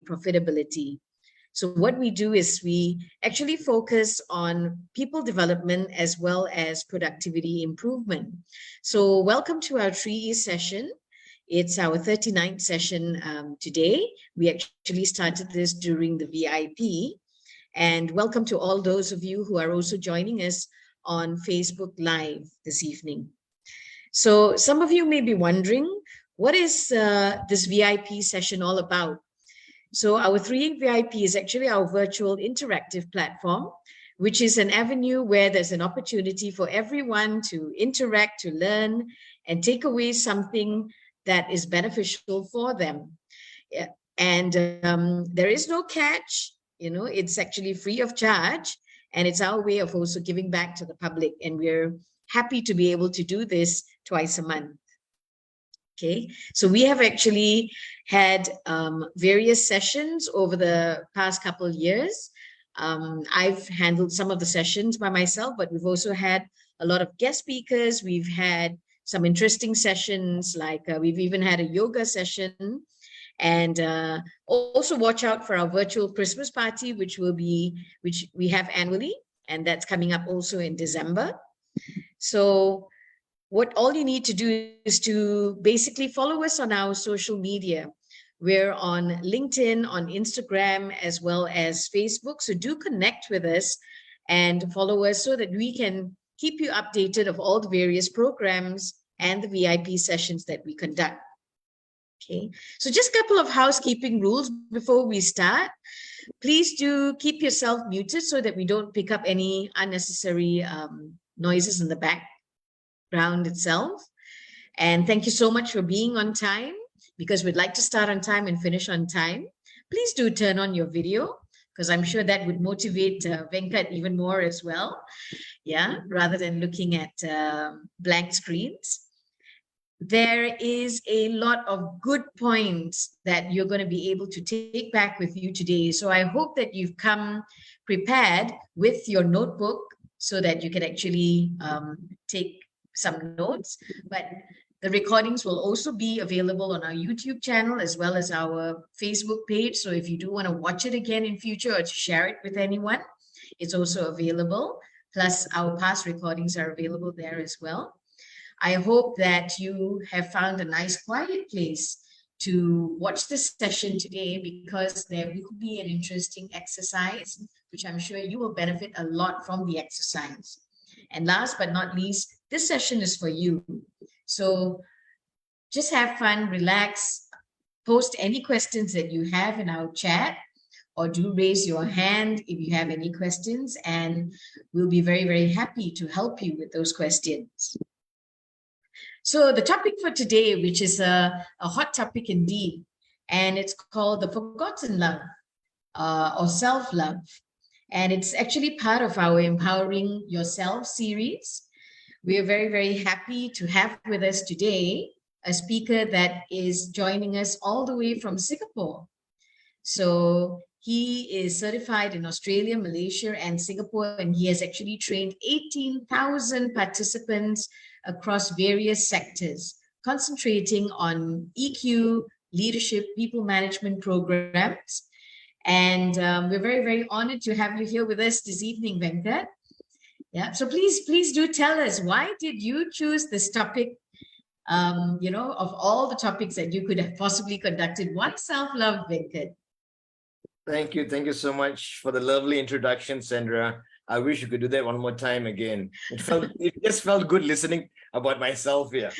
profitability. So what we do is we actually focus on people development as well as productivity improvement. So welcome to our 3E session. It's our 39th session today. We actually started this during the VIP. And welcome to all those of you who are also joining us on Facebook Live this evening. So some of you may be wondering, what is this VIP session all about? So our 3E VIP is actually our virtual interactive platform, which is an avenue where there's an opportunity for everyone to interact, to learn, and take away something that is beneficial for them. And there is no catch, it's actually free of charge. And it's our way of also giving back to the public. And we're happy to be able to do this twice a month. Okay, so we have actually had various sessions over the past couple of years. I've handled some of the sessions by myself, but we've also had a lot of guest speakers. We've had some interesting sessions, like we've even had a yoga session. And also watch out for our virtual Christmas party, which we have annually, and that's coming up also in December. So what all you need to do is to basically follow us on our social media. We're on LinkedIn, on Instagram, as well as Facebook. So do connect with us and follow us so that we can keep you updated of all the various programs and the VIP sessions that we conduct. Okay, so just a couple of housekeeping rules before we start. Please do keep yourself muted so that we don't pick up any unnecessary noises in the background itself. And thank you so much for being on time, because we'd like to start on time and finish on time. Please do turn on your video, because I'm sure that would motivate Venkat even more as well. Yeah, rather than looking at blank screens. There is a lot of good points that you're going to be able to take back with you today. So I hope that you've come prepared with your notebook so that you can actually take some notes. But the recordings will also be available on our YouTube channel as well as our Facebook page. So if you do want to watch it again in future or to share it with anyone, it's also available. Plus our past recordings are available there as well. I hope that you have found a nice quiet place to watch this session today, because there will be an interesting exercise, which I'm sure you will benefit a lot from the exercise. And last but not least, this session is for you. So just have fun, relax, post any questions that you have in our chat, or do raise your hand if you have any questions, and we'll be very, very happy to help you with those questions. So the topic for today, which is a hot topic indeed, and it's called the forgotten love or self-love. And it's actually part of our Empowering Yourself series. We are very, very happy to have with us today a speaker that is joining us all the way from Singapore. So he is certified in Australia, Malaysia, and Singapore, and he has actually trained 18,000 participants across various sectors, concentrating on EQ, leadership, people management programs. And we're very, very honored to have you here with us this evening, Venkat. Yeah, so please do tell us, why did you choose this topic? Of all the topics that you could have possibly conducted, why self-love, Venkat? Thank you so much for the lovely introduction, Sandra. I wish you could do that one more time again. It just felt good listening about myself here.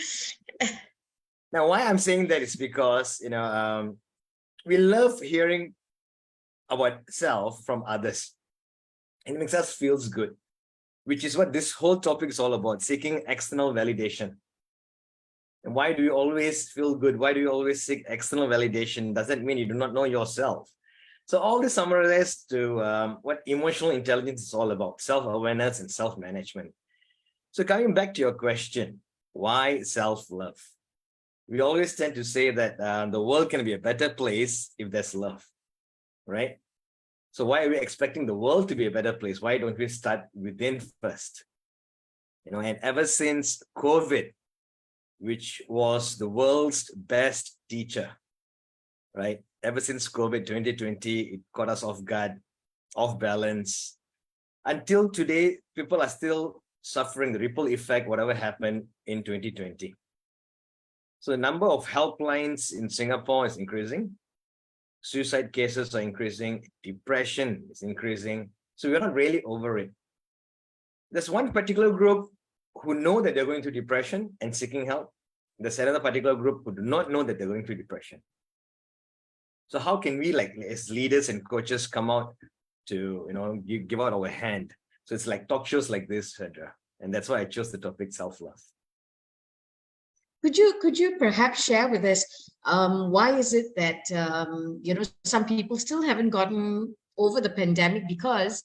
Now, why I'm saying that is because, we love hearing about self from others. And it makes us feel good, which is what this whole topic is all about, seeking external validation. And why do you always feel good? Why do you always seek external validation? Does that mean you do not know yourself? So all this summarizes to what emotional intelligence is all about, self-awareness and self-management. So coming back to your question, why self-love? We always tend to say that the world can be a better place if there's love, right? So why are we expecting the world to be a better place? Why don't we start within first? And ever since COVID, which was the world's best teacher, right? ever since COVID 2020, it caught us off guard, off balance. Until today, people are still suffering the ripple effect, whatever happened in 2020. So the number of helplines in Singapore is increasing. Suicide cases are increasing. Depression is increasing. So we're not really over it. There's one particular group who know that they're going through depression and seeking help. There's another particular group who do not know that they're going through depression. So how can we, like as leaders and coaches, come out to give out our hand? So it's like talk shows like this, Sandra, and that's why I chose the topic self-love. Could you perhaps share with us why is it that some people still haven't gotten over the pandemic? Because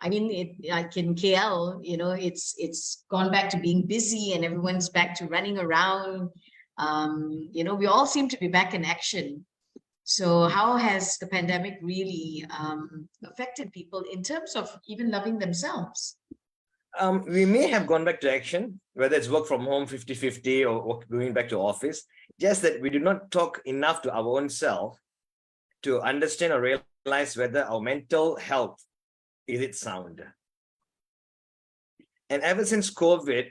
I mean, like in KL, it's gone back to being busy and everyone's back to running around. We all seem to be back in action. So how has the pandemic really affected people in terms of even loving themselves? We may have gone back to action, whether it's work from home 50-50 or going back to office, just that we do not talk enough to our own self to understand or realize whether our mental health is it sound. And ever since COVID,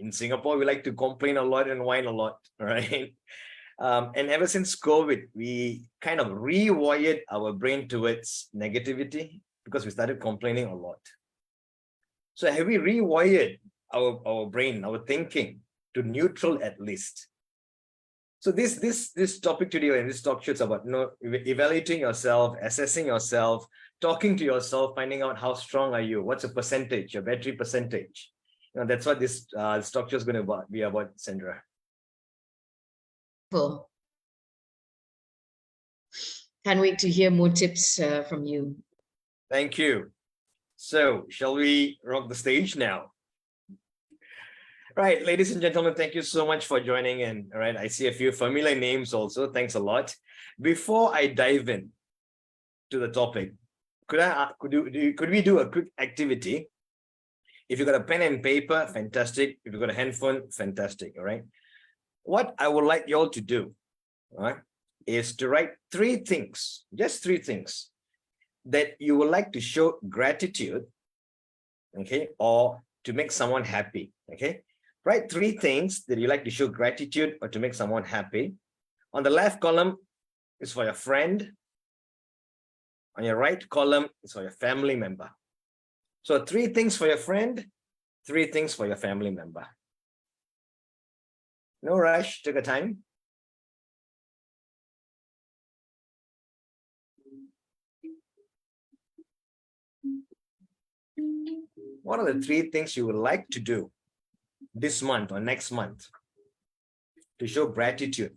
in Singapore, we like to complain a lot and whine a lot, right? And ever since COVID, we kind of rewired our brain towards negativity because we started complaining a lot. So have we rewired our brain, our thinking to neutral at least? So this topic today and this talk show is about evaluating yourself, assessing yourself, talking to yourself, finding out how strong are you, what's a percentage, your battery percentage. That's what this talk show is going to be about, Sandra. Cool. Can't wait to hear more tips from you. Thank you. So, shall we rock the stage now? Right, ladies and gentlemen, thank you so much for joining in. All right, I see a few familiar names also. Thanks a lot. Before I dive in to the topic, could we do a quick activity? If you got a pen and paper, fantastic. If you got a handphone, fantastic. All right. What I would like you all to do, all right, is to write three things, just three things that you would like to show gratitude, okay, or to make someone happy, okay? Write three things that you like to show gratitude or to make someone happy. On the left column is for your friend. On your right column is for your family member. So three things for your friend, three things for your family member. No rush, take a time. What are the three things you would like to do this month or next month to show gratitude?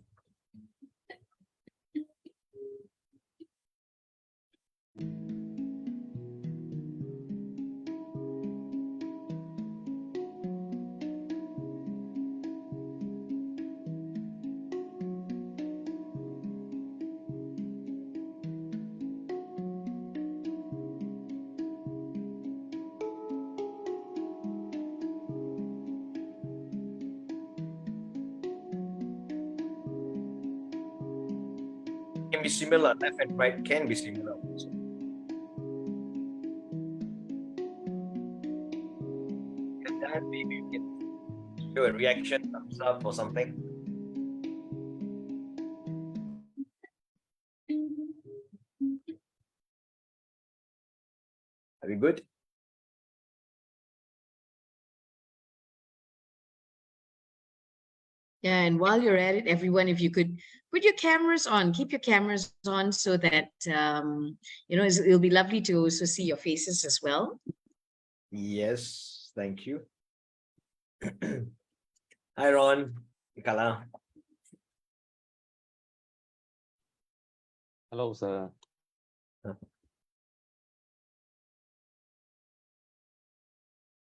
Can be similar, left and right can be similar also. That maybe you can show a reaction, thumbs up or something. Are we good? Yeah, and while you're at it, everyone, if you could put your cameras on, keep your cameras on so that, it'll be lovely to also see your faces as well. Yes, thank you. Hi, Ron. Kala. Hello, sir. Can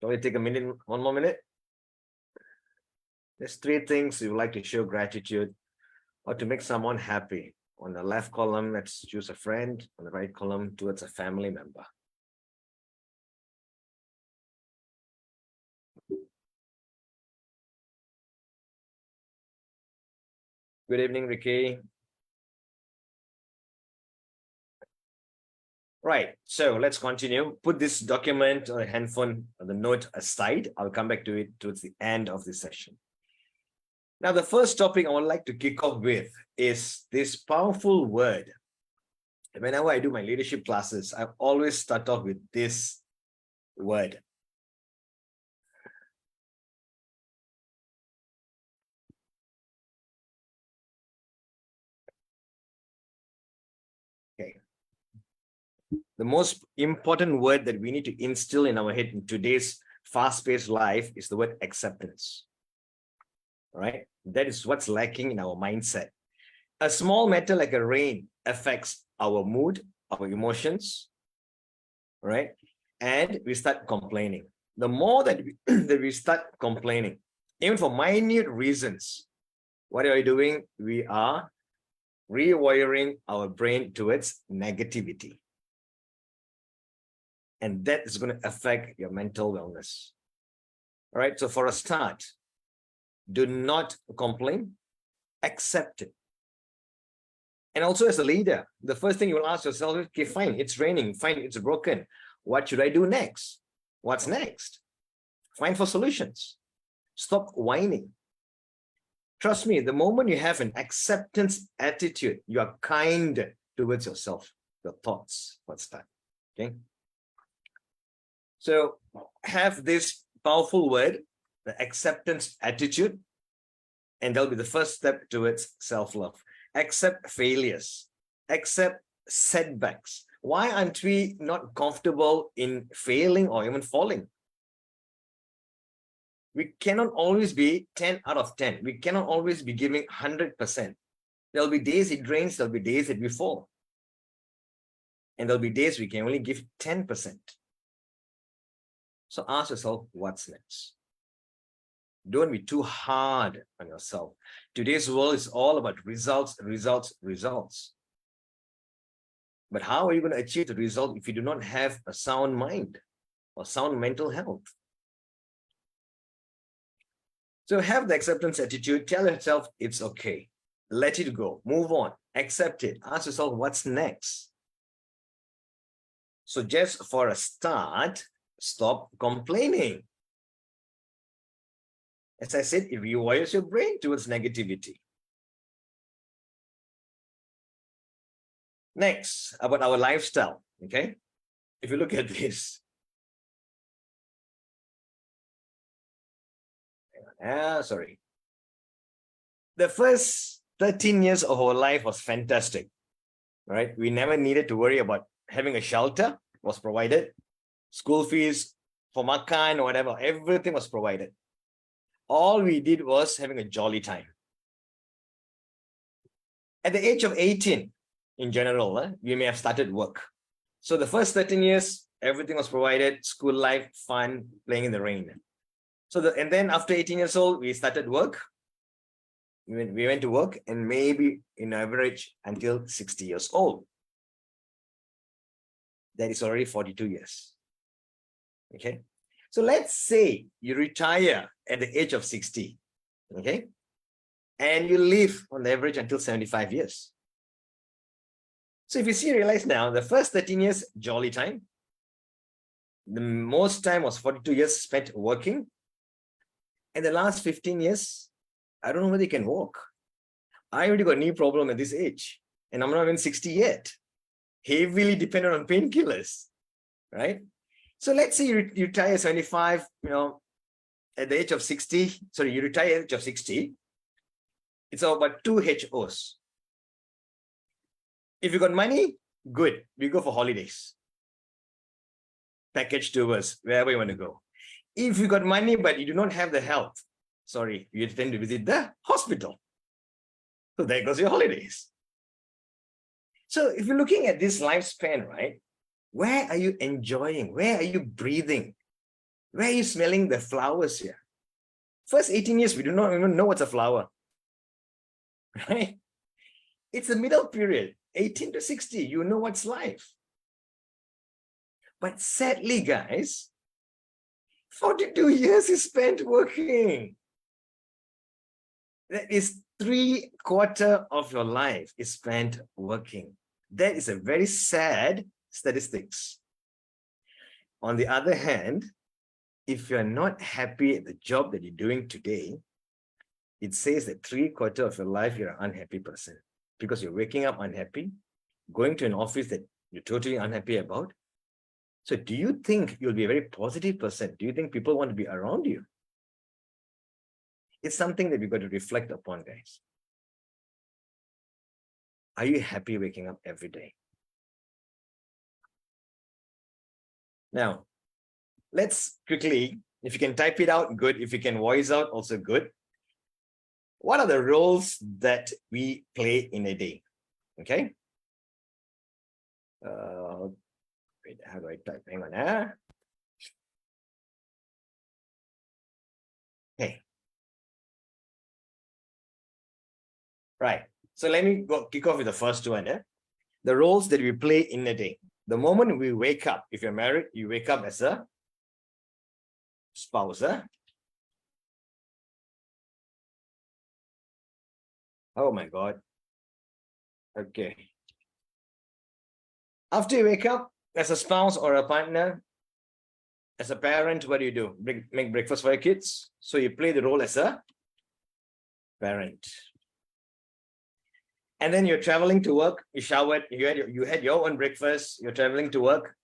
we take a minute, one more minute? There's three things you would like to show gratitude or to make someone happy. On the left column, let's choose a friend. On the right column, towards a family member. Good evening, Ricky. Right. So let's continue. Put this document or handphone or the note aside. I'll come back to it towards the end of this session. Now, the first topic I would like to kick off with is this powerful word. Whenever I do my leadership classes, I always start off with this word. Okay. The most important word that we need to instill in our head in today's fast-paced life is the word acceptance. All right? That is what's lacking in our mindset. A small matter like a rain affects our mood, our emotions, right? And we start complaining. The more that we start complaining, even for minute reasons, what are we doing? We are rewiring our brain towards negativity. And that is going to affect your mental wellness. All right. So for a start, do not complain, accept it. And also as a leader, the first thing you will ask yourself is, okay, fine, it's raining, fine, it's broken. What should I do next? What's next? Find for solutions. Stop whining. Trust me, the moment you have an acceptance attitude, you are kind towards yourself, your thoughts, what's that? Okay. So have this powerful word, the acceptance attitude, and that'll be the first step towards self-love. Accept failures, accept setbacks. Why aren't we not comfortable in failing or even falling? We cannot always be 10 out of 10. We cannot always be giving 100%. There'll be days it rains, there'll be days that we fall. And there'll be days we can only give 10%. So ask yourself, what's next? Don't be too hard on yourself. Today's world is all about results, results, results. But how are you going to achieve the result if you do not have a sound mind or sound mental health? So have the acceptance attitude. Tell yourself it's okay. Let it go. Move on. Accept it. Ask yourself what's next. So just for a start, stop complaining. As I said, it rewires your brain towards negativity. Next, about our lifestyle, okay? If you look at this. Sorry. The first 13 years of our life was fantastic, right? We never needed to worry about having a shelter was provided, school fees for makan or whatever, everything was provided. All we did was having a jolly time. At the age of 18, in general, we may have started work. So the first 13 years, everything was provided, school life, fun, playing in the rain. And then after 18 years old, we started work. We went to work and maybe in average until 60 years old. That is already 42 years. Okay. So let's say you retire at the age of 60. Okay. And you live on average until 75 years. So if you realize now, the first 13 years, jolly time. The most time was 42 years spent working. And the last 15 years, I don't know whether you can walk. I already got a knee problem at this age. And I'm not even 60 yet. Heavily dependent on painkillers, right? So let's say you retire 75, at the age of 60. Sorry, you retire at the age of 60. It's about 2 HOs. If you got money, good. We go for holidays. Package tours, wherever you want to go. If you got money, but you do not have the health, sorry, you tend to visit the hospital. So there goes your holidays. So if you're looking at this lifespan, right, where are you enjoying? Where are you breathing? Where are you smelling the flowers here? First 18 years, we do not even know what's a flower, right? It's the middle period, 18 to 60, you know what's life. But sadly, guys, 42 years is spent working. That is 3/4 of your life is spent working. That is a very sad statistics. On the other hand, if you're not happy at the job that you're doing today, it says that 3/4 of your life you're an unhappy person because you're waking up unhappy, going to an office that you're totally unhappy about. So do you think you'll be a very positive person? Do you think people want to be around you? It's something that we've got to reflect upon, guys. Are you happy waking up every day? Now, let's quickly, if you can type it out, good. If you can voice out, also good. What are the roles that we play in a day? Okay. Wait, how do I type? Hang on. Okay. Right. So let me kick off with the first one. The roles that we play in a day. The moment we wake up, if you're married, you wake up as a spouse. Oh my God. Okay. After you wake up as a spouse or a partner, as a parent, what do? Make breakfast for your kids. So you play the role as a parent. And then you're traveling to work, you showered, you had your own breakfast, you're traveling to work.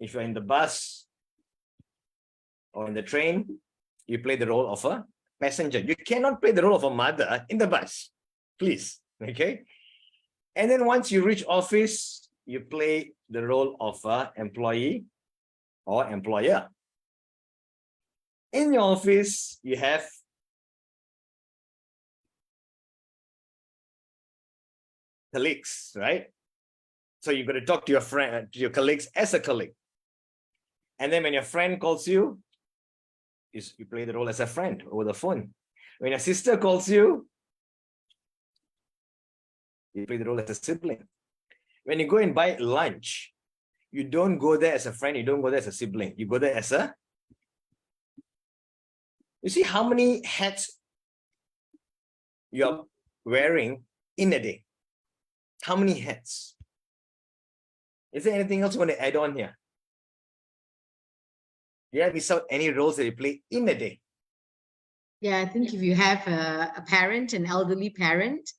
If you're in the bus or in the train, you play the role of a passenger. You cannot play the role of a mother in the bus, please, okay? And then once you reach office, you play the role of an employee or employer. In your office, you have colleagues, right? So you've got to talk to your friend, to your colleagues as a colleague. And then when your friend calls you, you play the role as a friend over the phone. When your sister calls you, you play the role as a sibling. When you go and buy lunch, you don't go there as a friend, you don't go there as a sibling. You go there as a... You see how many hats you're wearing in a day? How many hats? Is there anything else you want to add on here? Yeah, without any roles that you play in a day. Yeah, I think if you have a parent, an elderly parent,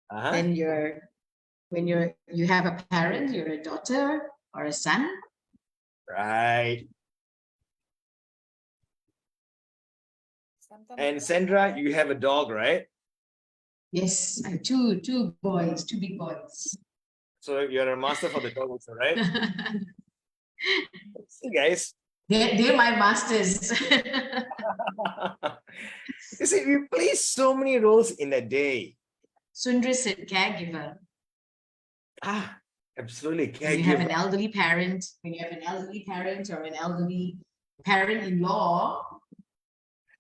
then you have a parent, you're a daughter or a son. Right. And Sandra, you have a dog, right? Yes, I have two boys, two big boys. So you're a master for the dog also, right? See, guys. They're my masters. You see, we play so many roles in a day. Sundra said caregiver. Absolutely. When you have an elderly parent, or an elderly parent-in-law.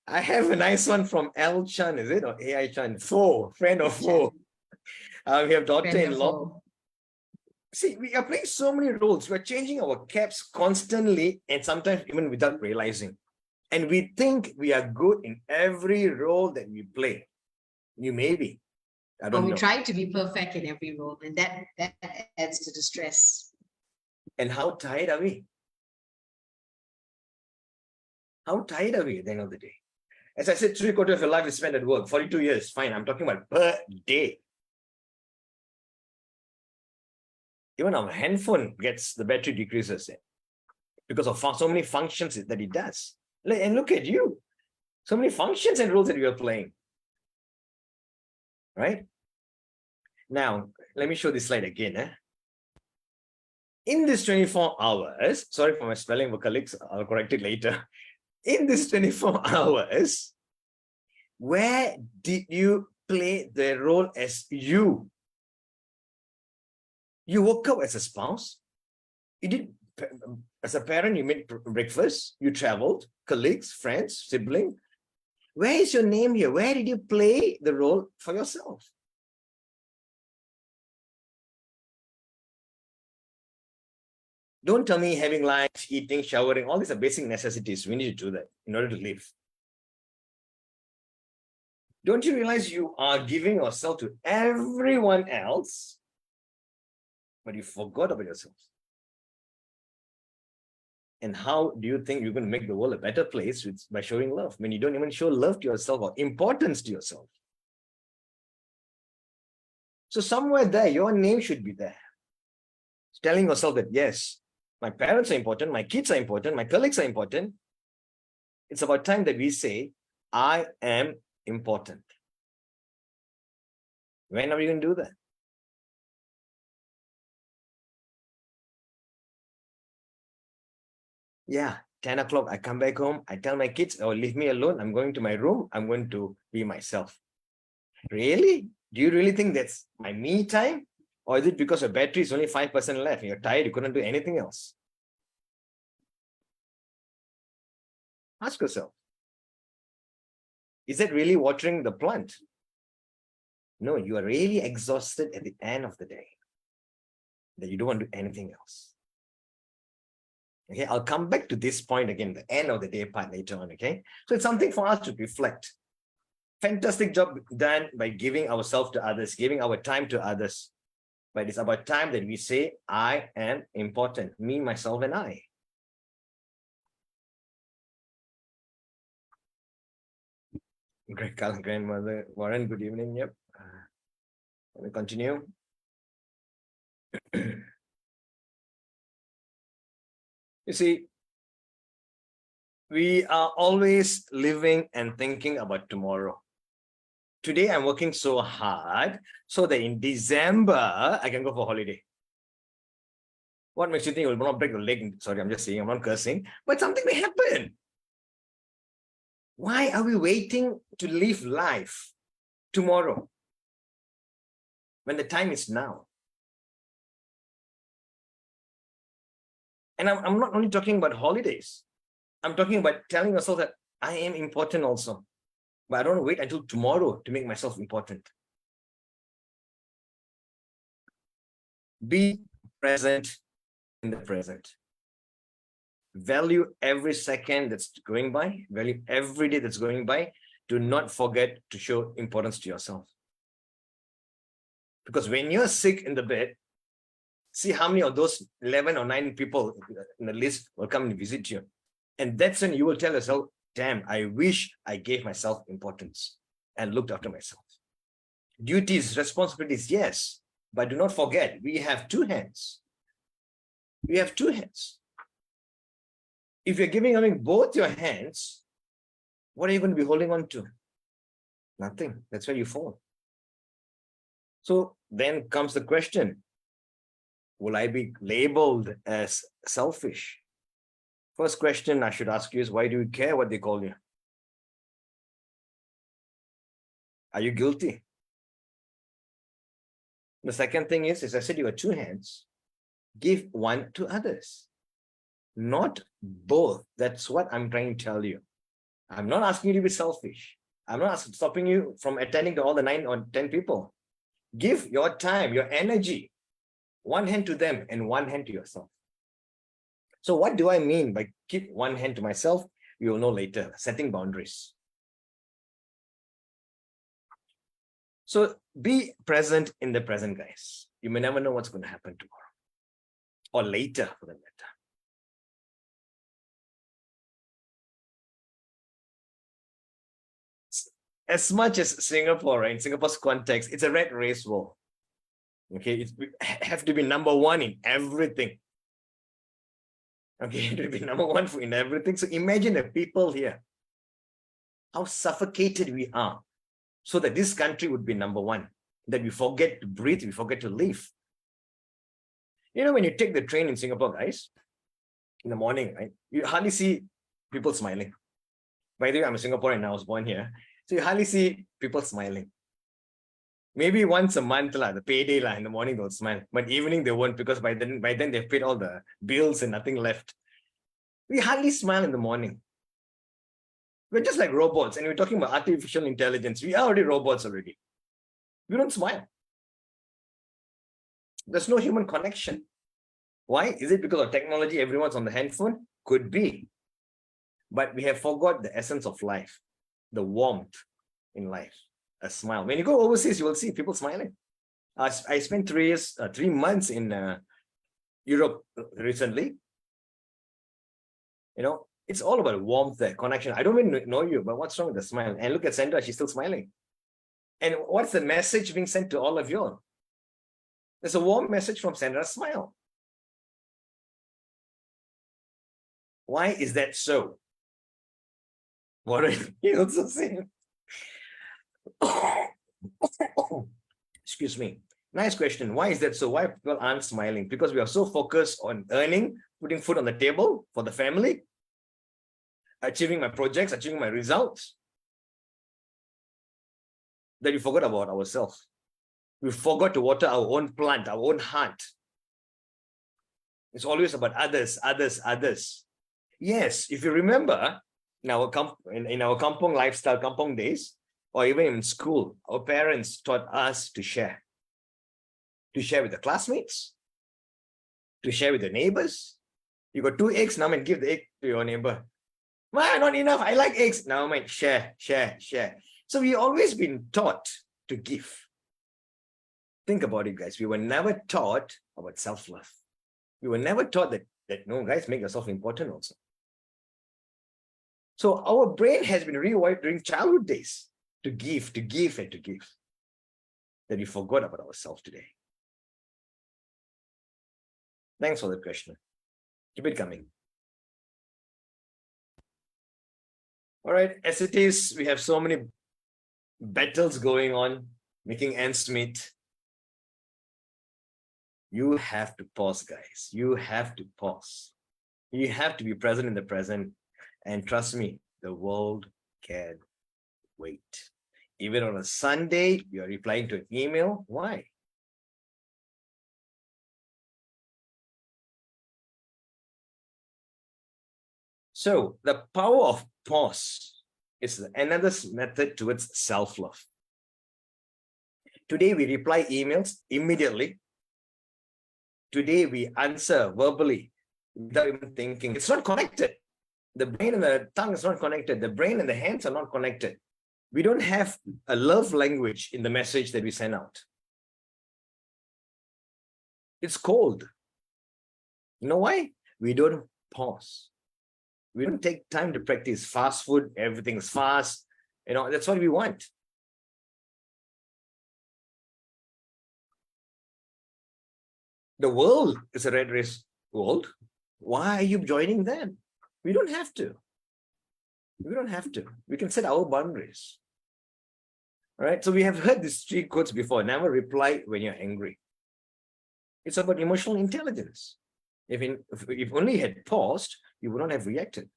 I have a nice one from L Chan, is it? Or AI Chan? Friend of foe. We have daughter-in-law. See, we are playing so many roles. We're changing our caps constantly and sometimes even without realizing. And we think we are good in every role that we play. You may be. I don't know. We try to be perfect in every role, and that adds to the stress. And how tired are we? How tired are we at the end of the day? As I said, 3/4 of your life is spent at work. 42 years, fine. I'm talking about per day. Even our handphone gets the battery decreases because of so many functions that it does. And look at you. So many functions and roles that we are playing. Right? Now, let me show this slide again. In this 24 hours, sorry for my spelling, colleagues, I'll correct it later. In this 24 hours, where did you play the role as you? You woke up as a spouse. You did, as a parent, you made breakfast. You traveled, colleagues, friends, sibling. Where is your name here? Where did you play the role for yourself? Don't tell me having lunch, eating, showering, all these are basic necessities. We need to do that in order to live. Don't you realize you are giving yourself to everyone else, but you forgot about yourself? And how do you think you're going to make the world a better place by showing love when you don't even show love to yourself or importance to yourself? So somewhere there, your name should be there. Telling yourself that, yes, my parents are important, my kids are important, my colleagues are important. It's about time that we say, I am important. When are we going to do that? Yeah, 10 o'clock, I come back home, I tell my kids, oh, leave me alone. I'm going to my room. I'm going to be myself. Really? Do you really think that's my me time? Or is it because your battery is only 5% left? You're tired, you couldn't do anything else? Ask yourself. Is that really watering the plant? No, you are really exhausted at the end of the day, that you don't want to do anything else. Okay, I'll come back to this point again, the end of the day part later on, okay? So it's something for us to reflect. Fantastic job done by giving ourselves to others, giving our time to others. But it's about time that we say, I am important, me, myself, and I. Great grandmother Warren, good evening. Yep. Let me continue. You see, we are always living and thinking about tomorrow. Today, I'm working so hard so that in December, I can go for holiday. What makes you think you will not break the leg? Sorry, I'm just saying, I'm not cursing, but something may happen. Why are we waiting to live life tomorrow when the time is now? And I'm not only talking about holidays. I'm talking about telling yourself that I am important also. But I don't wait until tomorrow to make myself important. Be present in the present. Value every second that's going by. Value every day that's going by. Do not forget to show importance to yourself. Because when you're sick in the bed, see how many of those 11 or 9 people in the list will come and visit you. And that's when you will tell yourself, damn, I wish I gave myself importance and looked after myself. Duties, responsibilities, yes. But do not forget, we have 2 hands. We have 2 hands. If you're giving away both your hands, what are you going to be holding on to? Nothing. That's where you fall. So then comes the question, will I be labeled as selfish? First question I should ask you is, why do you care what they call you? Are you guilty? The second thing is, as I said, you have 2 hands. Give one to others. Not both. That's what I'm trying to tell you. I'm not asking you to be selfish. I'm not stopping you from attending to all the 9 or 10 people. Give your time, your energy, one hand to them and one hand to yourself. So what do I mean by keep one hand to myself? We will know later. Setting boundaries. So be present in the present, guys. You may never know what's going to happen tomorrow or later for that matter. As much as Singapore, right, in Singapore's context, it's a rat race war. Okay, we have to be number 1 in everything. Okay, to be number 1 in everything. So imagine the people here, how suffocated we are, so that this country would be number 1, that we forget to breathe, we forget to live. You know, when you take the train in Singapore, guys, in the morning, right, you hardly see people smiling. By the way, I'm a Singaporean, I was born here. So you hardly see people smiling. Maybe once a month, the payday, in the morning they'll smile. But evening they won't, because by then they've paid all the bills and nothing left. We hardly smile in the morning. We're just like robots, and we're talking about artificial intelligence. We are already robots already. We don't smile. There's no human connection. Why? Is it because of technology? Everyone's on the handphone? Could be. But we have forgot the essence of life, the warmth in life, a smile. When you go overseas, you will see people smiling. I spent 3 months in Europe recently. It's all about warmth there, connection. I don't even know you, but what's wrong with the smile? And look at Sandra, she's still smiling. And what's the message being sent to all of you? There's a warm message from Sandra's smile. Why is that so? What are you also saying? Excuse me. Nice question. Why is that so? Why people aren't smiling? Because we are so focused on earning, putting food on the table for the family, achieving my projects, achieving my results, that we forgot about ourselves. We forgot to water our own plant, our own heart. It's always about others, others, others. Yes, if you remember, in our kampong lifestyle, kampong days, or even in school, our parents taught us to share with the classmates, to share with the neighbors. You got 2 eggs, now man, give the egg to your neighbor. Why not enough? I like eggs. Now man, share. So we always been taught to give. Think about it, guys. We were never taught about self-love. We were never taught that no, guys, make yourself important also. So our brain has been rewired during childhood days to give, and to give. That we forgot about ourselves today. Thanks for the question. Keep it coming. All right, as it is, we have so many battles going on, making ends meet. You have to pause, guys. You have to pause. You have to be present in the present. And trust me, the world can wait. Even on a Sunday, you're replying to an email. Why? So the power of pause is another method towards self-love. Today, we reply emails immediately. Today, we answer verbally without even thinking. It's not connected. The brain and the tongue is not connected. The brain and the hands are not connected. We don't have a love language in the message that we send out. It's cold. You know why? We don't pause. We don't take time to practice. Fast food, everything's fast. That's what we want. The world is a red race world. Why are you joining them? We don't have to. We don't have to. We can set our boundaries. All right. So we have heard these 3 quotes before. Never reply when you're angry. It's about emotional intelligence. If only you had paused, you would not have reacted.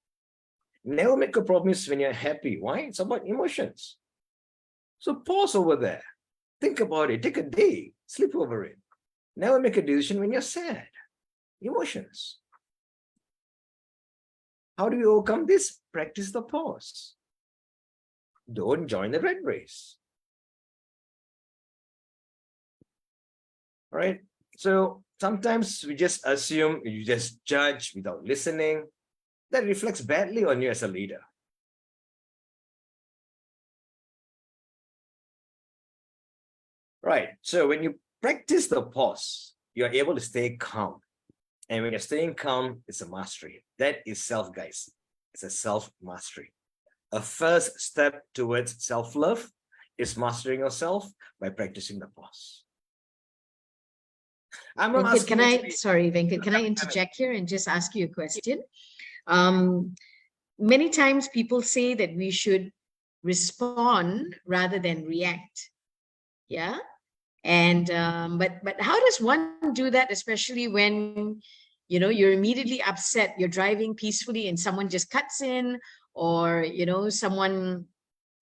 Never make a promise when you're happy. Why? It's about emotions. So pause over there. Think about it. Take a day. Sleep over it. Never make a decision when you're sad. Emotions. How do we overcome this? Practice the pause. Don't join the red race. All right. So sometimes we just assume, you just judge without listening. That reflects badly on you as a leader. Right. So when you practice the pause, you're able to stay calm. And when you're staying calm, it's a mastery. That is self, guys. It's a self-mastery. A first step towards self-love is mastering yourself by practicing the pause. I'm not asking Venkat, can I interject here and just ask you a question? Many times people say that we should respond rather than react. Yeah. And but how does one do that, especially when you're immediately upset, you're driving peacefully and someone just cuts in, or someone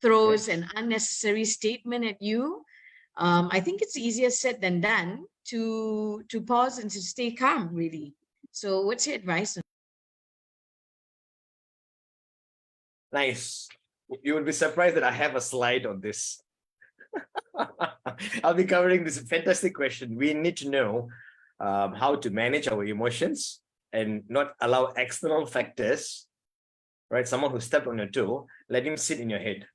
throws an unnecessary statement at you? I think it's easier said than done to pause and to stay calm, really. So what's your advice on? Nice. You would be surprised that I have a slide on this. I'll be covering this fantastic question. We need to know how to manage our emotions and not allow external factors, right? Someone who stepped on your toe, let him sit in your head,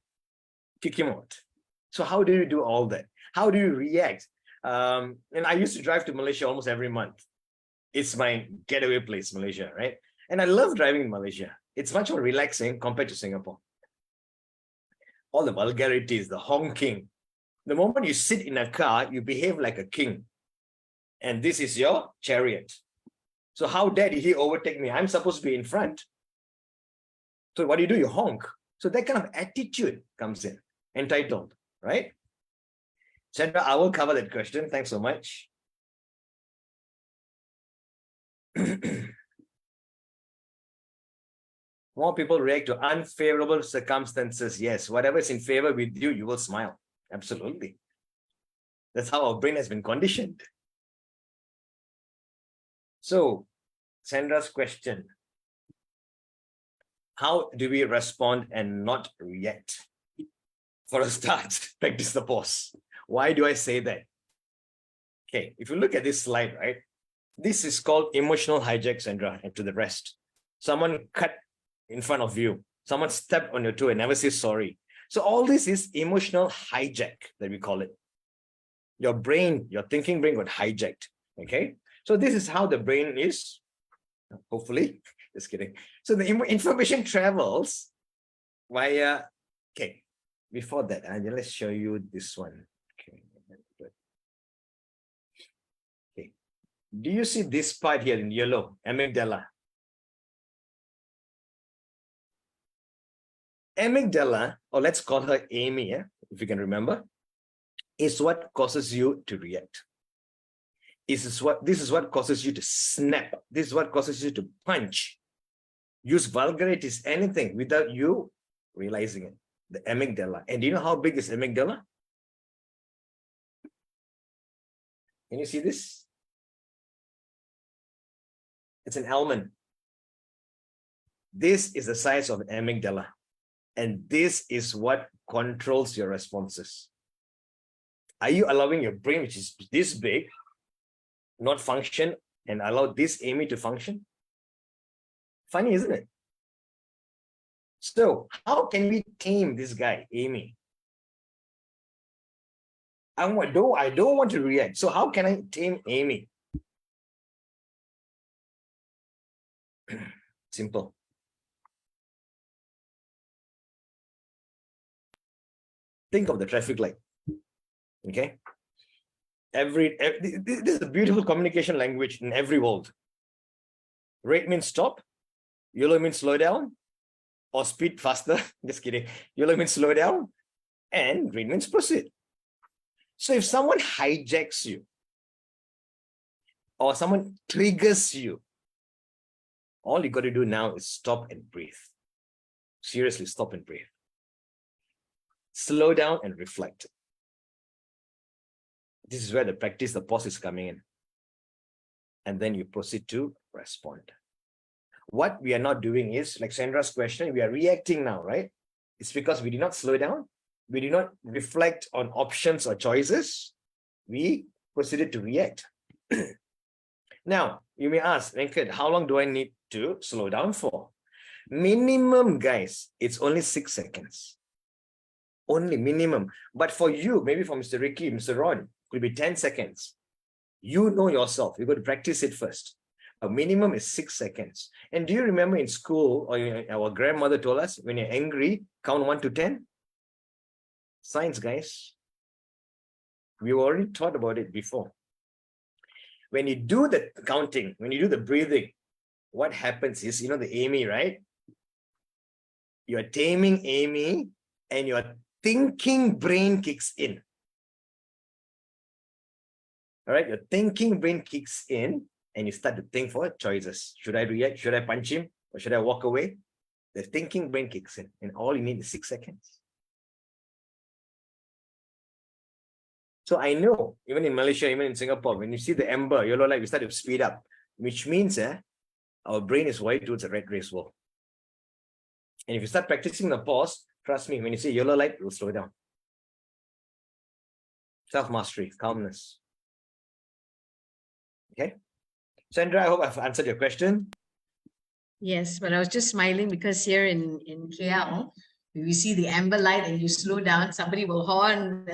kick him out. So how do you do all that? How do you react? And I used to drive to Malaysia almost every month. It's my getaway place, Malaysia, right? And I love driving in Malaysia. It's much more relaxing compared to Singapore. All the vulgarities, the honking. The moment you sit in a car, you behave like a king. And this is your chariot. So how dare he overtake me? I'm supposed to be in front. So what do? You honk. So that kind of attitude comes in. Entitled, right? Sandra, I will cover that question. Thanks so much. More people react to unfavorable circumstances. Yes, whatever is in favor with you, you will smile. Absolutely. That's how our brain has been conditioned. So, Sandra's question. How do we respond and not react? For a start, practice the pause. Why do I say that? Okay, if you look at this slide, right? This is called emotional hijack, Sandra, and to the rest. Someone cut in front of you. Someone stepped on your toe and never says sorry. So all this is emotional hijack that we call it. Your brain, your thinking brain got hijacked. Okay. So this is how the brain is, hopefully, just kidding. So the information travels via, okay, before that, let's show you this one. Okay. Do you see this part here in yellow, amygdala? Amygdala, or let's call her Amy, if you can remember, is what causes you to react. This is what causes you to snap. This is what causes you to punch. Use vulgarities, anything without you realizing it. The amygdala. And do you know how big is amygdala? Can you see this? It's an almond. This is the size of an amygdala. And this is what controls your responses. Are you allowing your brain, which is this big, not function and allow this Amy to function? Funny, isn't it? So how can we tame this guy, Amy? I don't want to react. So how can I tame Amy? Simple. Think of the traffic light. Okay. This is a beautiful communication language in every world. Red means stop. Yellow means slow down. Or speed faster. Just kidding. Yellow means slow down. And green means proceed. So if someone hijacks you, or someone triggers you, all you got to do now is stop and breathe. Seriously, stop and breathe. Slow down and reflect. This is where the practice, the pause is coming in. And then you proceed to respond. What we are not doing is, like Sandra's question, we are reacting now, right? It's because we did not slow down. We did not reflect on options or choices. We proceeded to react. Now, you may ask, Venkat, how long do I need to slow down for? Minimum, guys, it's only 6 seconds. Only minimum. But for you, maybe for Mr. Ricky, Mr. Ron, it could be 10 seconds. You know yourself. You're going to practice it first. A minimum is 6 seconds. And do you remember in school, or our grandmother told us, when you're angry, count 1 to 10? Science, guys. We already thought about it before. When you do the counting, when you do the breathing, what happens is, the Amy, right? You're taming Amy and your thinking brain kicks in. All right, your thinking brain kicks in and you start to think for choices. Should I react? Should I punch him? Or should I walk away? The thinking brain kicks in and all you need is 6 seconds. So I know, even in Malaysia, even in Singapore, when you see the amber, yellow light, we start to speed up, which means our brain is wired towards a red race world. And if you start practicing the pause, trust me, when you see yellow light, it will slow down. Self-mastery, calmness. Okay. Sandra, I hope I've answered your question. Yes, but I was just smiling because here in KL, we see the amber light and you slow down, somebody will horn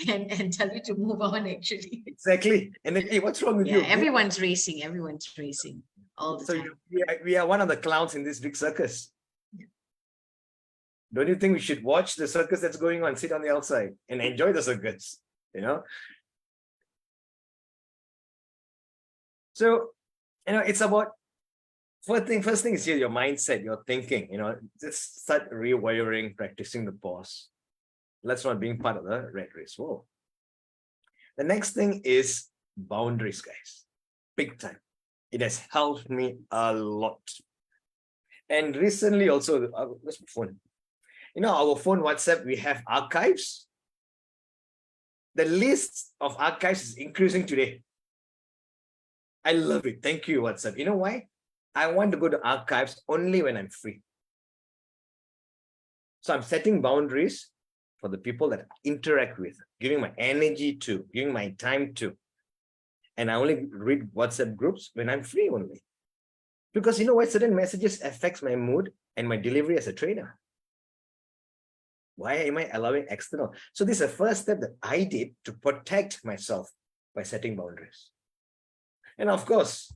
and tell you to move on, actually. Exactly. And then, hey, what's wrong with Yeah, you? everyone's racing. Everyone's racing. all the So time. we are one of the clowns in this big circus. Yeah. Don't you think we should watch the circus that's going on, sit on the outside and enjoy the circus? So, it's about first thing is here, your mindset, your thinking, just start rewiring, practicing the pause. Let's not being part of the rat race. Whoa. The next thing is boundaries, guys. Big time. It has helped me a lot. And recently also, where's my phone? Our phone WhatsApp, we have archives. The list of archives is increasing today. I love it. Thank you, WhatsApp. You know why? I want to go to archives only when I'm free. So I'm setting boundaries for the people that I interact with, giving my energy to, giving my time to. And I only read WhatsApp groups when I'm free only. Because you know what? Certain messages affects my mood and my delivery as a trainer. Why am I allowing external? So this is the first step that I did to protect myself by setting boundaries. And of course,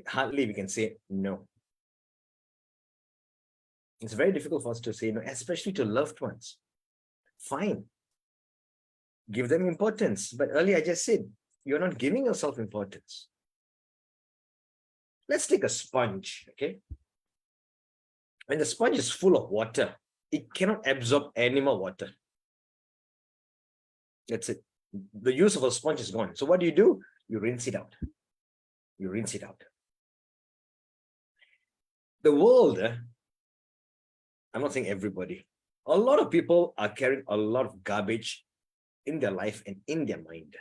hardly we can say no. It's very difficult for us to say no, especially to loved ones. Fine. Give them importance. But earlier I just said, you're not giving yourself importance. Let's take a sponge, okay? When the sponge is full of water, it cannot absorb any more water. That's it. The use of a sponge is gone. So what do? You rinse it out. You rinse it out. The world, I'm not saying everybody, a lot of people are carrying a lot of garbage in their life and in their mind.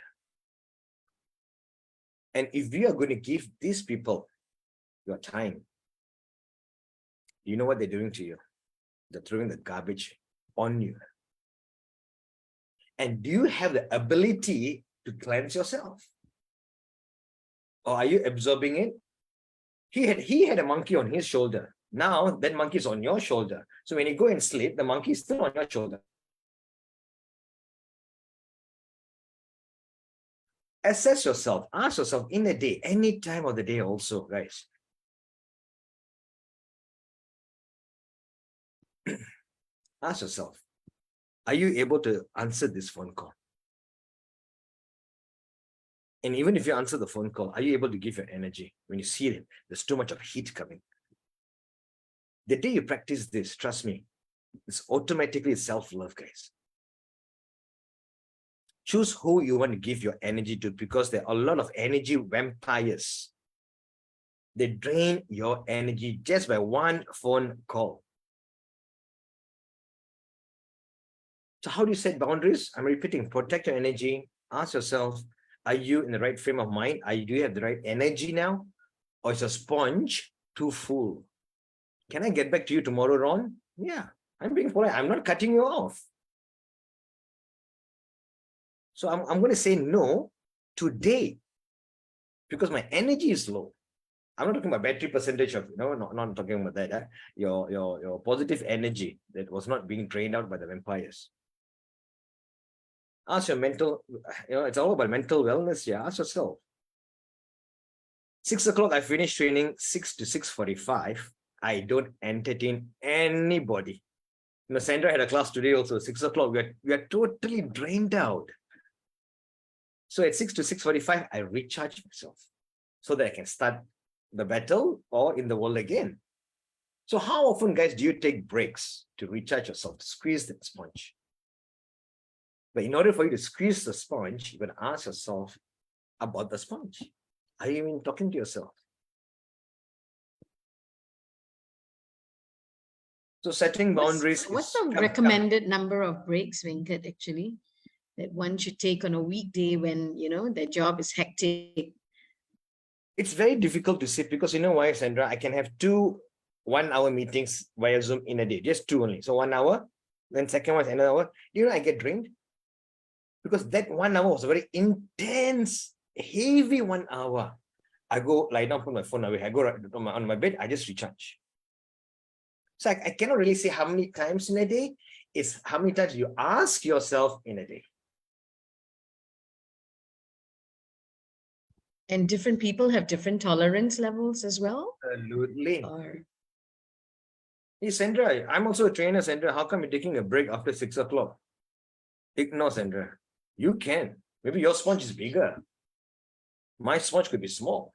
And if you are going to give these people your time, you know what they're doing to you? They're throwing the garbage on you. And do you have the ability to cleanse yourself? Or are you absorbing it? He had a monkey on his shoulder. Now that monkey is on your shoulder. So when you go and sleep, the monkey is still on your shoulder. Assess yourself. Ask yourself in the day, any time of the day also, guys. Ask yourself, are you able to answer this phone call? And even if you answer the phone call, are you able to give your energy when you see it? There's too much of heat coming. The day you practice this, trust me, it's automatically self-love, guys. Choose who you want to give your energy to, because there are a lot of energy vampires. They drain your energy just by one phone call. So how do you set boundaries? I'm repeating, protect your energy. Ask yourself, are you in the right frame of mind? Do you have the right energy now? Or is a sponge too full? Can I get back to you tomorrow, Ron? Yeah, I'm being polite. I'm not cutting you off. So I'm going to say no today because my energy is low. I'm not talking about battery percentage of, not talking about that. Your positive energy that was not being drained out by the vampires. Ask your mental, it's all about mental wellness. Yeah, ask yourself. 6 o'clock, I finished training. 6 to 6:45. I don't entertain anybody. Sandra had a class today also. 6 o'clock, we are totally drained out. So at 6 to 6:45, I recharge myself so that I can start the battle or in the world again. So how often, guys, do you take breaks to recharge yourself, to squeeze the sponge? But in order for you to squeeze the sponge, you're going to ask yourself about the sponge. Are you even talking to yourself? So setting boundaries. What's the recommended number of breaks, Venkat, actually, that one should take on a weekday when, their job is hectic? It's very difficult to say because you know why, Sandra? I can have 2 1-hour meetings via Zoom in a day, just 2 only. So 1 hour, then second one is another hour. I get drained because that 1 hour was a very intense, heavy 1 hour. I go lie down, put my phone away. I go on my bed, I just recharge. So I cannot really say how many times in a day. It's how many times you ask yourself in a day. And different people have different tolerance levels as well? Absolutely. Or Hey, Sandra, I'm also a trainer, Sandra. How come you're taking a break after 6 o'clock? Ignore, Sandra. You can. Maybe your sponge is bigger. My sponge could be small.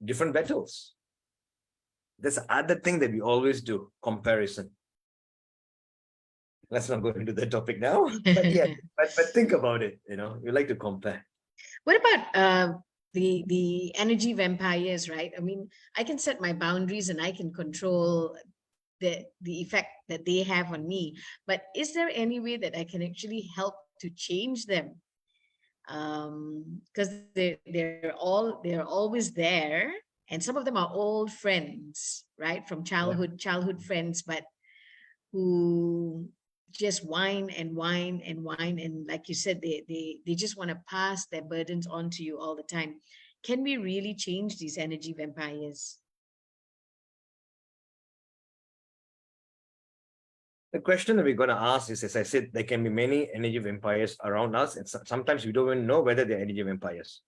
Different battles. That's the other thing that we always do, comparison. Let's not go into that topic now. But yeah, but think about it. We like to compare. what about the energy vampires, right? I mean, I can set my boundaries and I can control the effect that they have on me. But is there any way that I can actually help to change them? Because they're always there, and some of them are old friends, right, from Yeah. childhood friends, but who just whine and whine and whine, and like you said, they just want to pass their burdens on to you all the time. Can we really change these energy vampires? The question that we're going to ask is, as I said, there can be many energy vampires around us, and sometimes we don't even know whether they're energy vampires.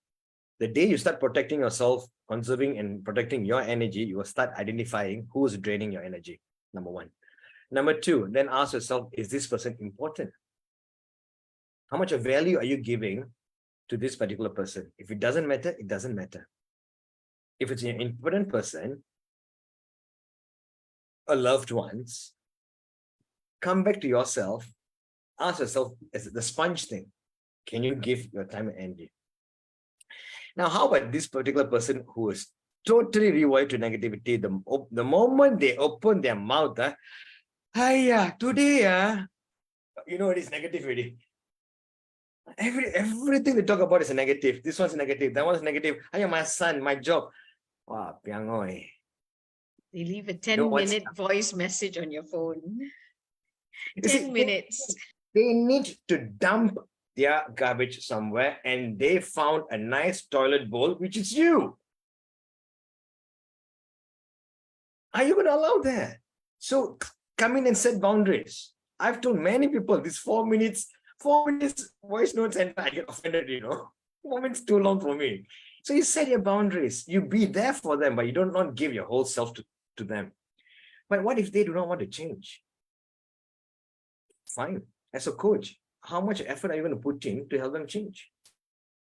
The day you start protecting yourself, conserving and protecting your energy, you will start identifying who is draining your energy. Number one. Number two, then ask yourself, is this person important? How much of value are you giving to this particular person? If it doesn't matter, it doesn't matter. If it's an important person, a loved ones, come back to yourself, ask yourself, is it the sponge thing? Can you give your time and energy? Now, how about this particular person who is totally rewired to negativity? The moment they open their mouth, today, it is negativity. Everything they talk about is a negative. This one's negative. That one's negative. My son, my job. Wow, piangoy. They leave a You know what? 10-minute voice message on your phone. You 10 see, minutes. they need to dump their garbage somewhere, and they found a nice toilet bowl, which is you. Are you going to allow that? So come in and set boundaries. I've told many people this 4 minutes voice notes, and I get offended, 4 minutes too long for me. So you set your boundaries. You be there for them, but you don't not give your whole self to them. But what if they do not want to change? Fine. As a coach, how much effort are you going to put in to help them change?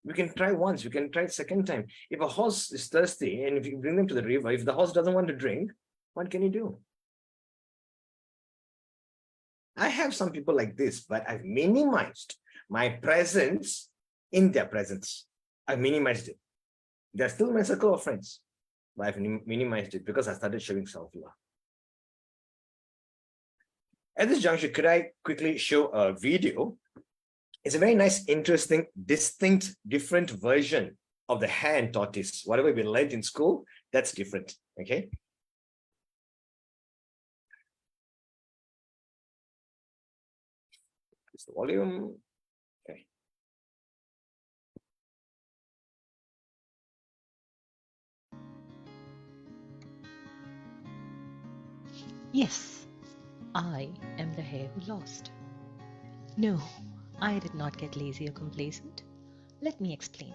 We can try once, we can try second time. If a horse is thirsty and if you bring them to the river, if the horse doesn't want to drink, what can you do? I have some people like this, but I've minimized my presence in their presence. I've minimized it. They're still my circle of friends, but I've minimized it because I started showing self-love. At this juncture, could I quickly show a video? It's a very nice, interesting, distinct, different version of the hare and tortoise. Whatever we learned in school, that's different, okay? Is the volume, okay. Yes, I am the hare who lost. No, I did not get lazy or complacent. Let me explain.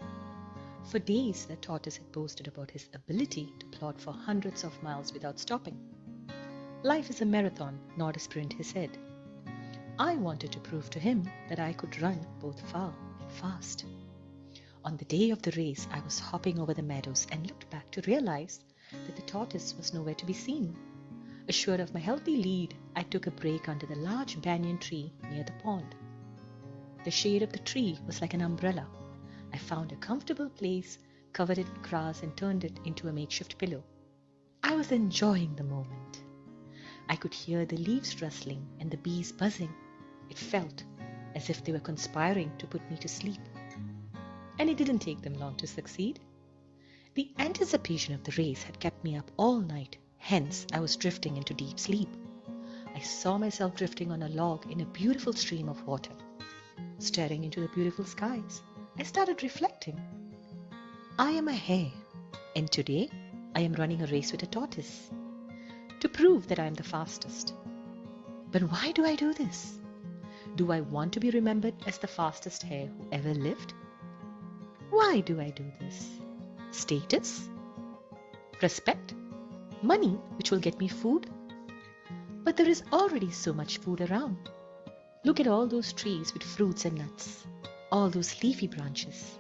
For days, the tortoise had boasted about his ability to plod for hundreds of miles without stopping. Life is a marathon, not a sprint, he said. I wanted to prove to him that I could run both far and fast. On the day of the race, I was hopping over the meadows and looked back to realize that the tortoise was nowhere to be seen. Assured of my healthy lead, I took a break under the large banyan tree near the pond. The shade of the tree was like an umbrella. I found a comfortable place, covered it with grass, and turned it into a makeshift pillow. I was enjoying the moment. I could hear the leaves rustling and the bees buzzing. It felt as if they were conspiring to put me to sleep. And it didn't take them long to succeed. The anticipation of the race had kept me up all night. Hence, I was drifting into deep sleep. I saw myself drifting on a log in a beautiful stream of water. Staring into the beautiful skies, I started reflecting. I am a hare, and today I am running a race with a tortoise to prove that I am the fastest. But why do I do this? Do I want to be remembered as the fastest hare who ever lived? Why do I do this? Status? Respect? Money, which will get me food? But there is already so much food around. Look at all those trees with fruits and nuts, all those leafy branches.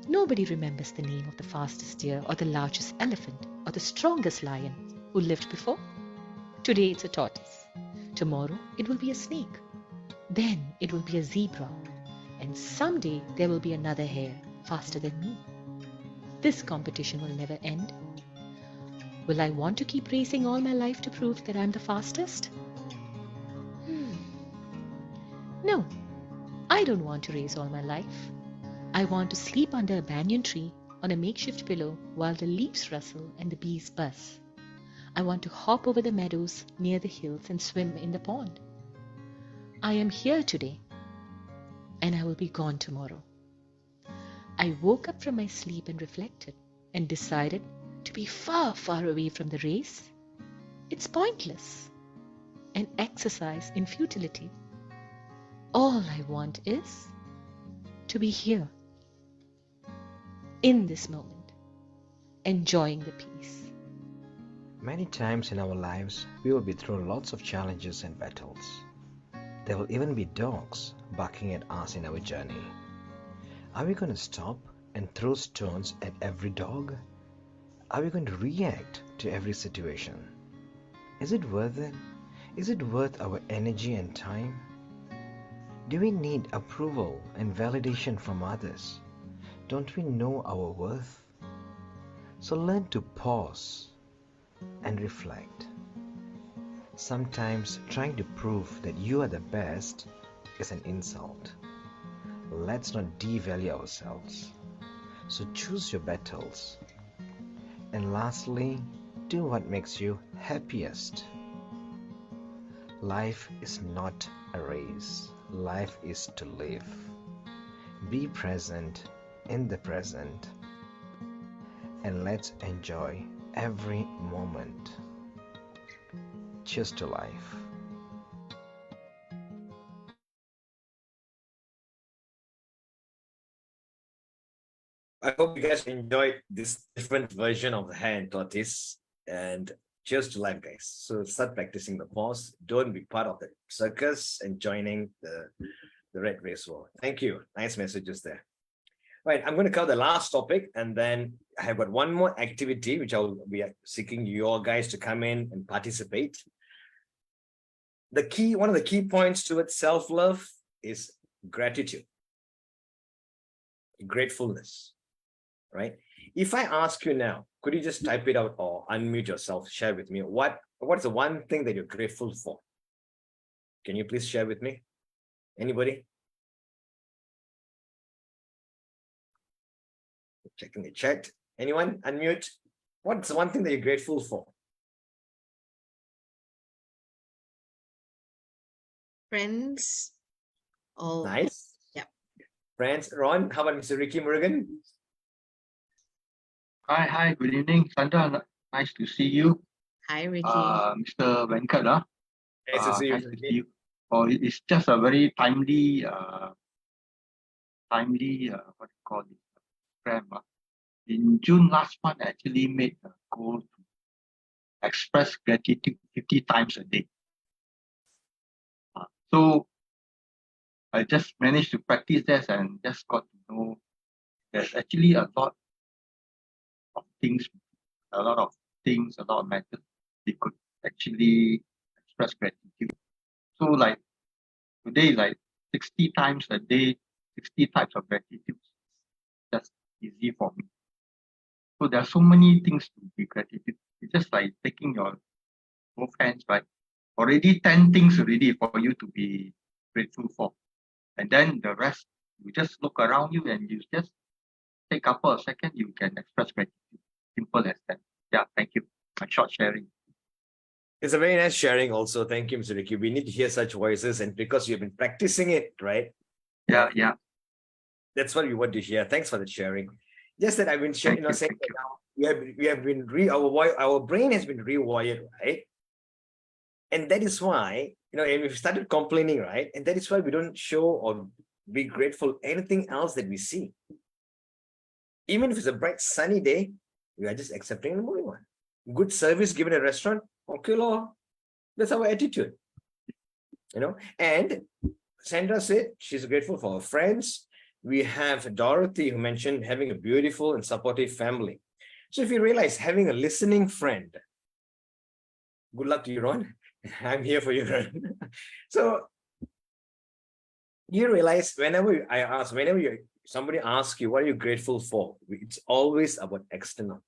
Nobody remembers the name of the fastest deer or the largest elephant or the strongest lion who lived before. Today it's a tortoise. Tomorrow it will be a snake. Then it will be a zebra. And someday there will be another hare faster than me. This competition will never end. Will I want to keep racing all my life to prove that I'm the fastest? No, I don't want to race all my life. I want to sleep under a banyan tree on a makeshift pillow while the leaves rustle and the bees buzz. I want to hop over the meadows near the hills and swim in the pond. I am here today, and I will be gone tomorrow. I woke up from my sleep and reflected and decided to be far, far away from the race. It's pointless, an exercise in futility. All I want is to be here, in this moment, enjoying the peace. Many times in our lives, we will be through lots of challenges and battles. There will even be dogs barking at us in our journey. Are we going to stop and throw stones at every dog? Are we going to react to every situation? Is it worth it? Is it worth our energy and time? Do we need approval and validation from others? Don't we know our worth? So learn to pause and reflect. Sometimes trying to prove that you are the best is an insult. Let's not devalue ourselves. So choose your battles. And lastly, do what makes you happiest. Life is not a race. Life is to live. Be present in the present. And let's enjoy every moment. Cheers to life. I hope you guys enjoyed this different version of the hare and tortoise. And cheers to life, guys. So start practicing the pause. Don't be part of the circus and joining the red race war. Thank you. Nice messages there. Right, I'm going to cover the last topic, and then I have got one more activity which I will be seeking your guys to come in and participate. One of the key points towards self-love is gratitude, gratefulness, right? If I ask you now, could you just type it out or unmute yourself, share with me, what's the one thing that you're grateful for? Can you please share with me? Anybody? Checking the chat. Anyone? Unmute. What's the one thing that you're grateful for? Friends, all. Nice. Yeah. Friends. Ron, how about Mr. Ricky Murugan? Hi, good evening, Sandra. Nice to see you. Hi, Ricky. Mr. Venkat, Nice to see you. nice to see you. Oh, it's just a very timely, what do you call it, program. In June last month, I actually made a goal to express gratitude 50 times a day. So I just managed to practice this and just got to know there's actually a lot of things, a lot of methods we could actually express gratitude. So like today, like 60 times a day, 60 types of gratitude. That's easy for me. So there are so many things to be gratitude. It's just like taking your both hands, right? Already 10 things already for you to be grateful for. And then the rest, you just look around you and you just take a couple of seconds, you can express gratitude. Simple as that. Yeah, thank you. A short sharing. It's a very nice sharing also. Thank you, Mr. Ricky. We need to hear such voices, and because you've been practicing it, right? Yeah. That's what we want to hear. Thanks for the sharing. Just that I've been sharing, saying that now we have been our brain has been rewired, right? And that is why, and we've started complaining, right? And that is why we don't show or be grateful anything else that we see. Even if it's a bright, sunny day, we are just accepting and moving on. Good service given at a restaurant, okay, Lord. That's our attitude. And Sandra said she's grateful for her friends. We have Dorothy who mentioned having a beautiful and supportive family. So if you realize having a listening friend, good luck to you, Ron. I'm here for you, Ron. So you realize whenever somebody asks you, what are you grateful for? It's always about external.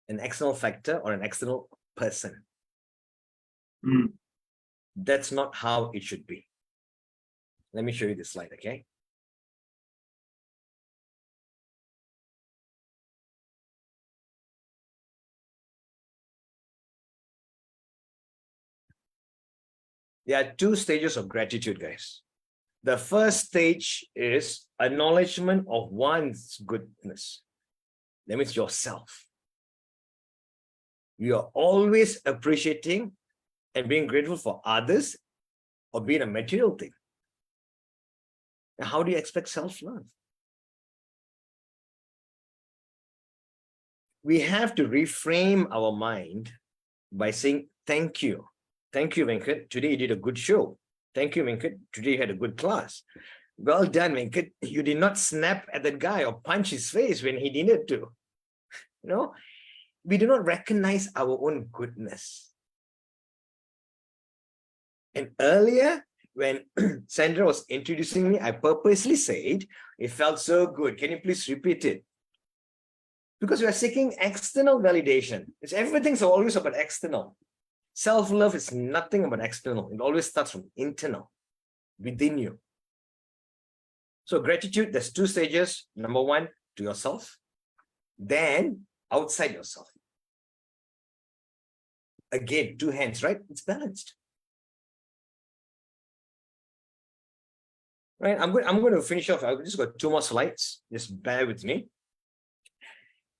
An external factor or an external person. That's not how it should be. Let me show you this slide, okay? There are two stages of gratitude, guys. The first stage is acknowledgement of one's goodness. That means yourself. You are always appreciating and being grateful for others or being a material thing. Now, how do you expect self-love? We have to reframe our mind by saying, thank you. Thank you, Venkat. Today you did a good show. Thank you, Venkat. Today you had a good class. Well done, Venkat. You did not snap at that guy or punch his face when he needed to. We do not recognize our own goodness. And earlier, when Sandra was introducing me, I purposely said, it felt so good. Can you please repeat it? Because we are seeking external validation. Everything's always about external. Self-love is nothing about external. It always starts from internal, within you. So gratitude, there's two stages. Number one, to yourself. Then outside yourself. Again, two hands, right? It's balanced. Right, I'm going to finish off. I've just got two more slides. Just bear with me.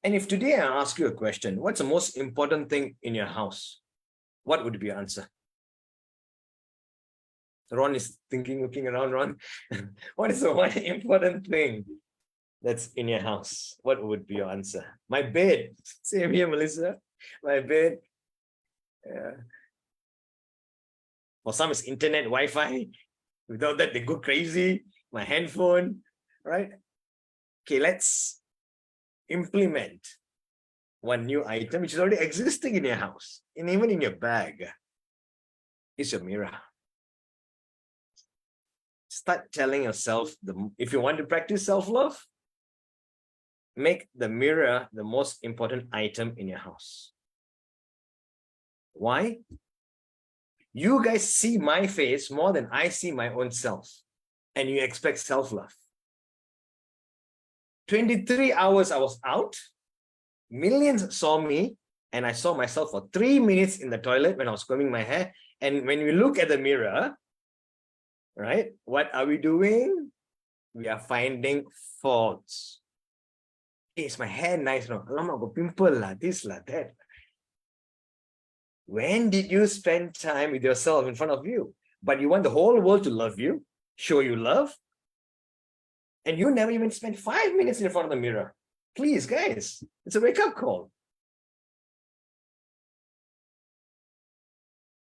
And if today I ask you a question, what's the most important thing in your house? What would be your answer? Ron is thinking, looking around, Ron. What is the one important thing that's in your house? What would be your answer? My bed. Same here, Melissa. My bed. For some, it's internet, Wi-Fi. Without that, they go crazy. My handphone, right? Okay, let's implement one new item which is already existing in your house and even in your bag. It's your mirror. Start telling yourself, if you want to practice self-love, make the mirror the most important item in your house. Why? You guys see my face more than I see my own self, and you expect self-love. 23 hours I was out, millions saw me, and I saw myself for 3 minutes in the toilet when I was combing my hair. And when we look at the mirror, right, what are we doing? We are finding faults. Hey, is my hair nice? No, I got pimple, this, that. When did you spend time with yourself in front of you? But you want the whole world to love you, show you love, and you never even spent 5 minutes in front of the mirror. Please, guys, it's a wake-up call.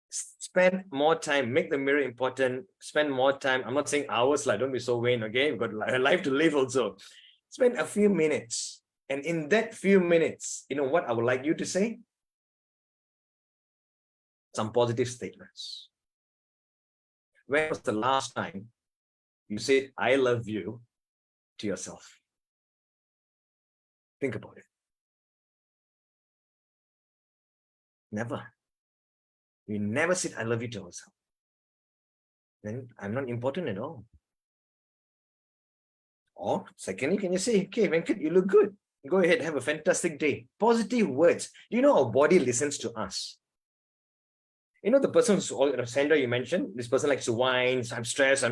Spend more time, make the mirror important, spend more time. I'm not saying hours, don't be so vain, okay? You've got a life to live also. Spend a few minutes. And in that few minutes, you know what I would like you to say? Some positive statements. When was the last time you said, I love you to yourself? Think about it. Never. You never said, I love you to yourself. Then I'm not important at all. Or secondly, can you say, okay, Venkat, you look good. Go ahead, have a fantastic day. Positive words. You know, our body listens to us. You know, the person, Sandra, you mentioned, this person likes to whine, I'm stressed.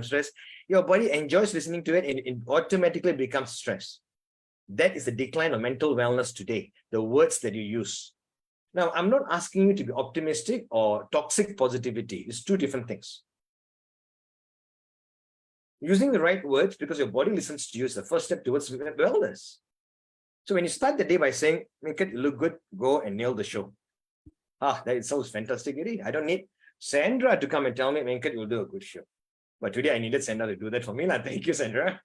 Your body enjoys listening to it and it automatically becomes stress. That is the decline of mental wellness today, the words that you use. Now, I'm not asking you to be optimistic or toxic positivity. It's two different things. Using the right words, because your body listens to you, is the first step towards wellness. So when you start the day by saying, Venkat, you look good, go and nail the show. That sounds fantastic, Giri. I don't need Sandra to come and tell me, Venkat, you'll do a good show. But today I needed Sandra to do that for me. Thank you, Sandra.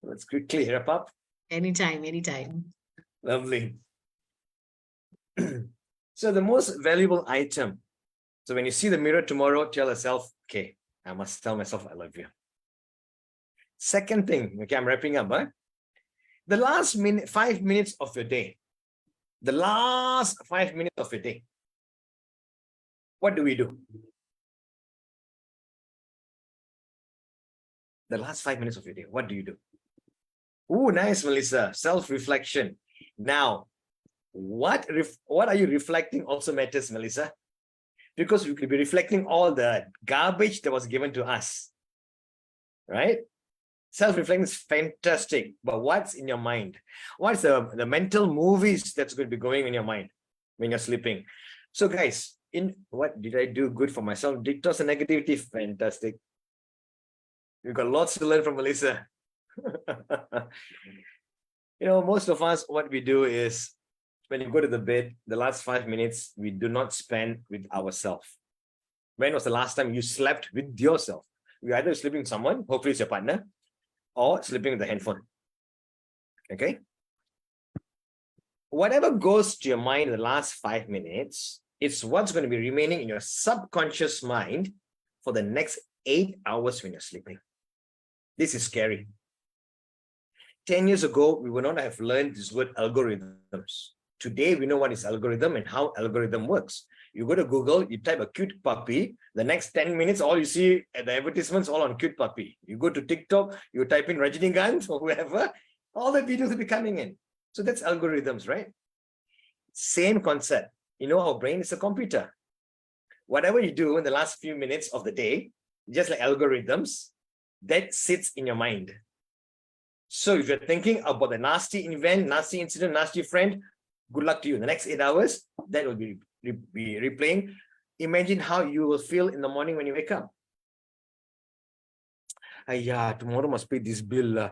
Let's quickly wrap up. Anytime, anytime. Lovely. So the most valuable item. So when you see the mirror tomorrow, tell yourself, okay, I must tell myself I love you. Second thing, okay, I'm wrapping up. The last 5 minutes of your day. The last 5 minutes of your day. What do we do? The last 5 minutes of your day, what do you do? Oh, nice, Melissa. Self-reflection. Now, what are you reflecting also matters, Melissa? Because we could be reflecting all the garbage that was given to us, right? Self-reflecting is fantastic, but what's in your mind? What's the mental movies that's going to be going in your mind when you're sleeping? So guys, what did I do good for myself? Detox and negativity, fantastic. We've got lots to learn from Melissa. Most of us, what we do is when you go to the bed, the last 5 minutes, we do not spend with ourselves. When was the last time you slept with yourself? You're either sleeping with someone, hopefully it's your partner, or sleeping with the handphone. Okay? Whatever goes to your mind in the last 5 minutes, it's what's going to be remaining in your subconscious mind for the next 8 hours when you're sleeping. This is scary. 10 years ago, we would not have learned this word algorithms. Today, we know what is algorithm and how algorithm works. You go to Google, you type a cute puppy. The next 10 minutes, all you see the advertisements all on cute puppy. You go to TikTok, you type in Rajinikanth or whoever, all the videos will be coming in. So that's algorithms, right? Same concept. Our brain is a computer. Whatever you do in the last few minutes of the day, just like algorithms, that sits in your mind. So if you're thinking about the nasty event, nasty incident, nasty friend, good luck to you. In the next 8 hours, that will be replaying. Imagine how you will feel in the morning when you wake up. Tomorrow must pay this bill.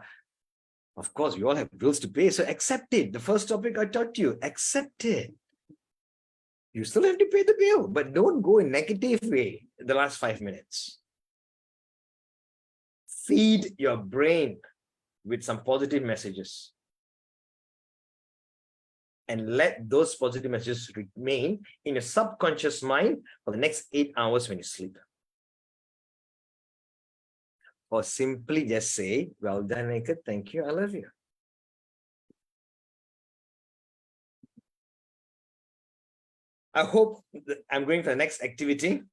Of course, we all have bills to pay, so accept it. The first topic I taught you, accept it. You still have to pay the bill, but don't go in negative way in the last 5 minutes. Feed your brain with some positive messages. And let those positive messages remain in your subconscious mind for the next 8 hours when you sleep. Or simply just say, well done, Venkat, thank you, I love you. I hope I'm going for the next activity.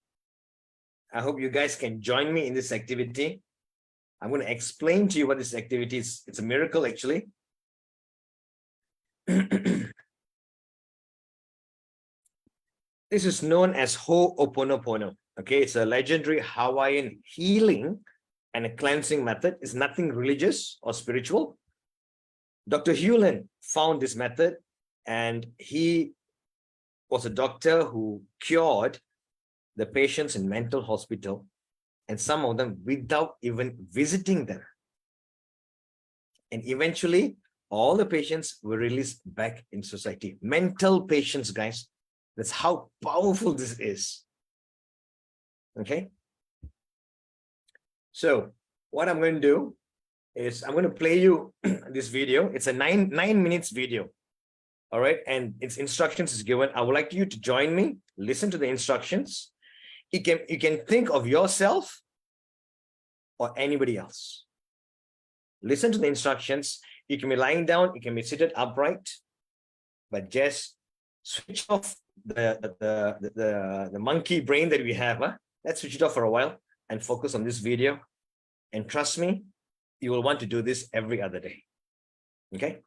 I hope you guys can join me in this activity. I'm going to explain to you what this activity is. It's a miracle, actually. This is known as Ho'oponopono. Okay, it's a legendary Hawaiian healing and a cleansing method. It's nothing religious or spiritual. Dr. Hewlin found this method, and he was a doctor who cured the patients in mental hospital, and some of them without even visiting them. And eventually, all the patients were released back in society. Mental patients, guys. That's how powerful this is. Okay? So, what I'm going to do is I'm going to play you this video. It's a nine minutes video. All right? And its instructions is given. I would like you to join me. Listen to the instructions. You can think of yourself or anybody else. Listen to the instructions. You can be lying down. You can be seated upright. But just switch off the monkey brain that we have. Let's switch it off for a while and focus on this video. And trust me, you will want to do this every other day. Okay?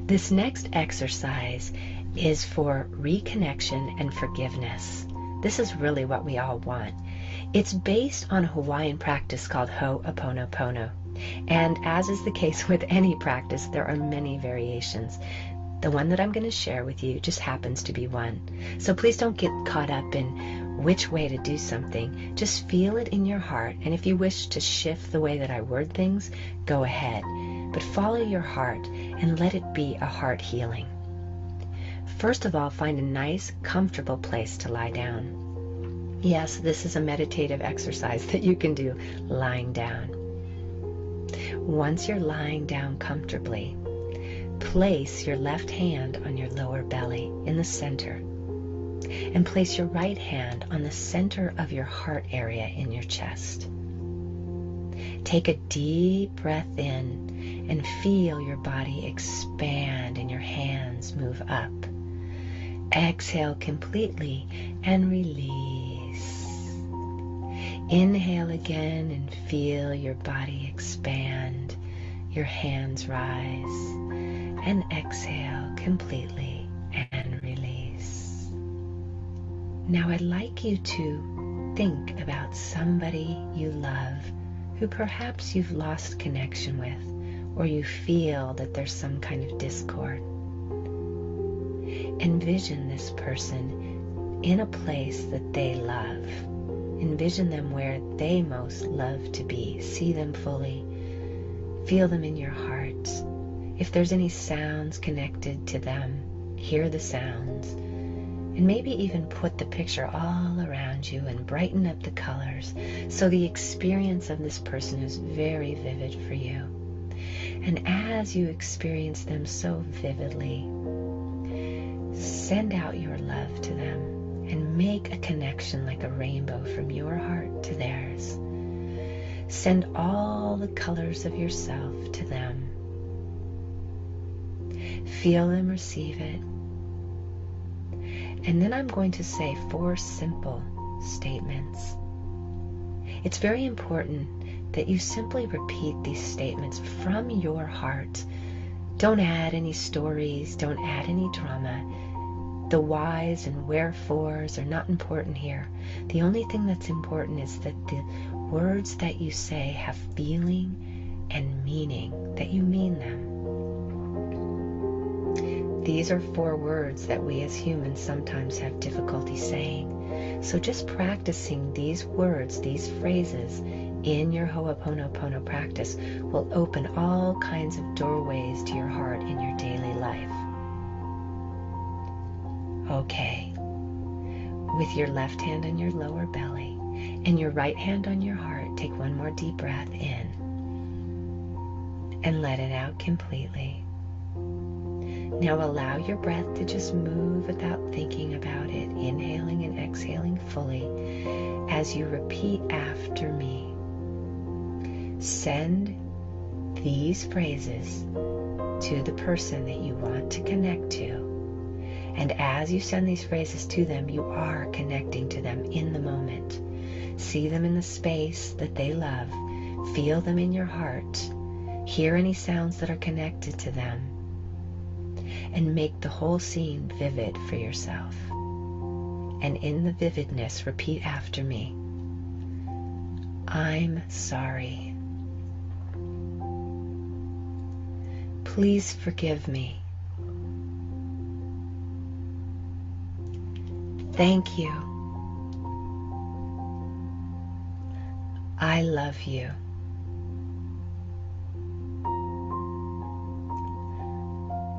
This next exercise is for reconnection and forgiveness. This is really what we all want. It's based on a Hawaiian practice called Ho'oponopono. And as is the case with any practice, there are many variations. The one that I'm going to share with you just happens to be one. So please don't get caught up in which way to do something. Just feel it in your heart. And if you wish to shift the way that I word things, go ahead. But follow your heart and let it be a heart healing. First of all, find a nice, comfortable place to lie down. Yes, this is a meditative exercise that you can do lying down. Once you're lying down comfortably, place your left hand on your lower belly in the center, and place your right hand on the center of your heart area in your chest. Take a deep breath in and feel your body expand and your hands move up. Exhale completely and release. Inhale again and feel your body expand, your hands rise, and exhale completely and release. Now I'd like you to think about somebody you love who perhaps you've lost connection with, or you feel that there's some kind of discord. Envision this person in a place that they love. Envision them where they most love to be. See them fully. Feel them in your heart. If there's any sounds connected to them, hear the sounds. And maybe even put the picture all around you and brighten up the colors so the experience of this person is very vivid for you. And as you experience them so vividly, send out your love to them and make a connection like a rainbow from your heart to theirs. Send all the colors of yourself to them. Feel them receive it. And then I'm going to say 4 simple statements. It's very important that you simply repeat these statements from your heart. Don't add any stories, don't add any drama. The whys and wherefores are not important here. The only thing that's important is that the words that you say have feeling and meaning, that you mean them. These are 4 words that we as humans sometimes have difficulty saying. So just practicing these words, these phrases in your Ho'oponopono practice will open all kinds of doorways to your heart in your daily life. Okay. With your left hand on your lower belly and your right hand on your heart, take one more deep breath in and let it out completely. Now allow your breath to just move without thinking about it, inhaling and exhaling fully as you repeat after me. Send these phrases to the person that you want to connect to. And as you send these phrases to them, you are connecting to them in the moment. See them in the space that they love. Feel them in your heart. Hear any sounds that are connected to them. And make the whole scene vivid for yourself. And in the vividness, repeat after me. I'm sorry. Please forgive me. Thank you. I love you.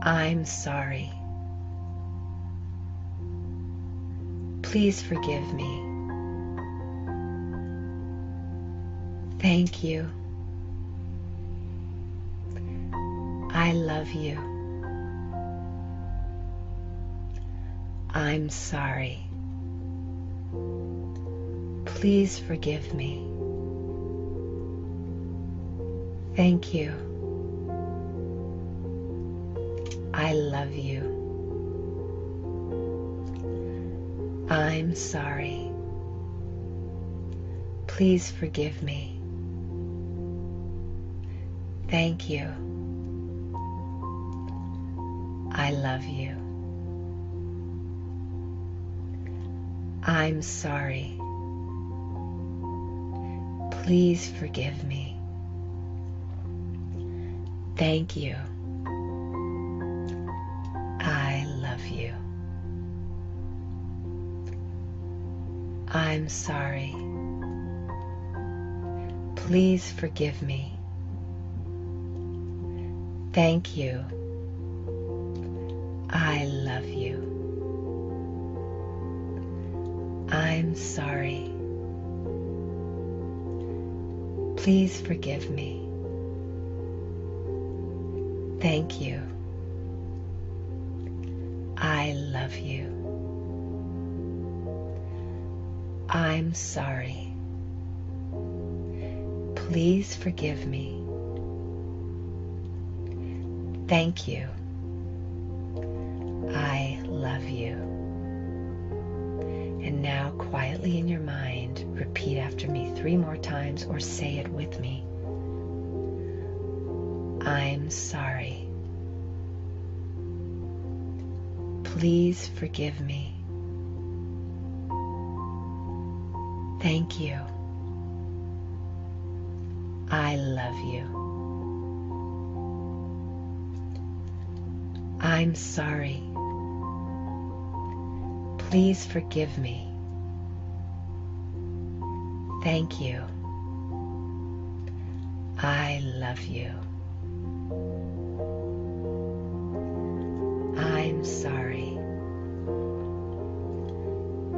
I'm sorry. Please forgive me. Thank you. I love you. I'm sorry. Please forgive me. Thank you. I love you. I'm sorry. Please forgive me. Thank you. I love you. I'm sorry. Please forgive me. Thank you. I love you. I'm sorry. Please forgive me. Thank you. I love you. I'm sorry. Please forgive me. Thank you. I love you. I'm sorry. Please forgive me. Thank you. I love you. And now, quietly in your mind, repeat after me 3 more times or say it with me. I'm sorry. Please forgive me. Thank you. I love you. I'm sorry. Please forgive me. Thank you. I love you. I'm sorry.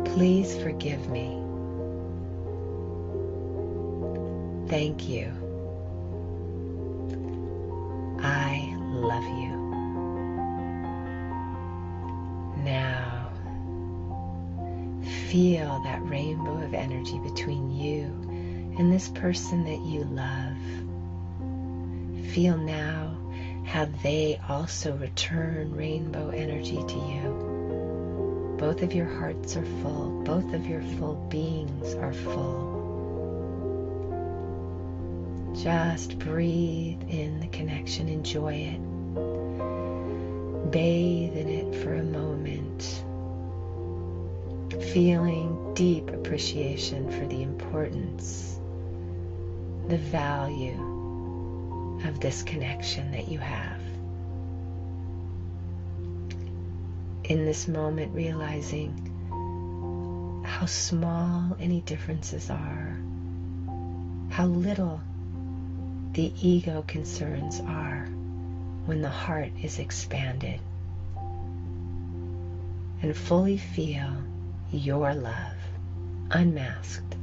Please forgive me. Thank you. I love you. Now, feel that rainbow of energy between you and this person that you love. Feel now how they also return rainbow energy to you. Both of your hearts are full. Both of your full beings are full. Just breathe in the connection. Enjoy it. Bathe in it for a moment. Feeling deep appreciation for the importance, the value of this connection that you have. In this moment, realizing how small any differences are, how little the ego concerns are when the heart is expanded, and fully feel your love unmasked.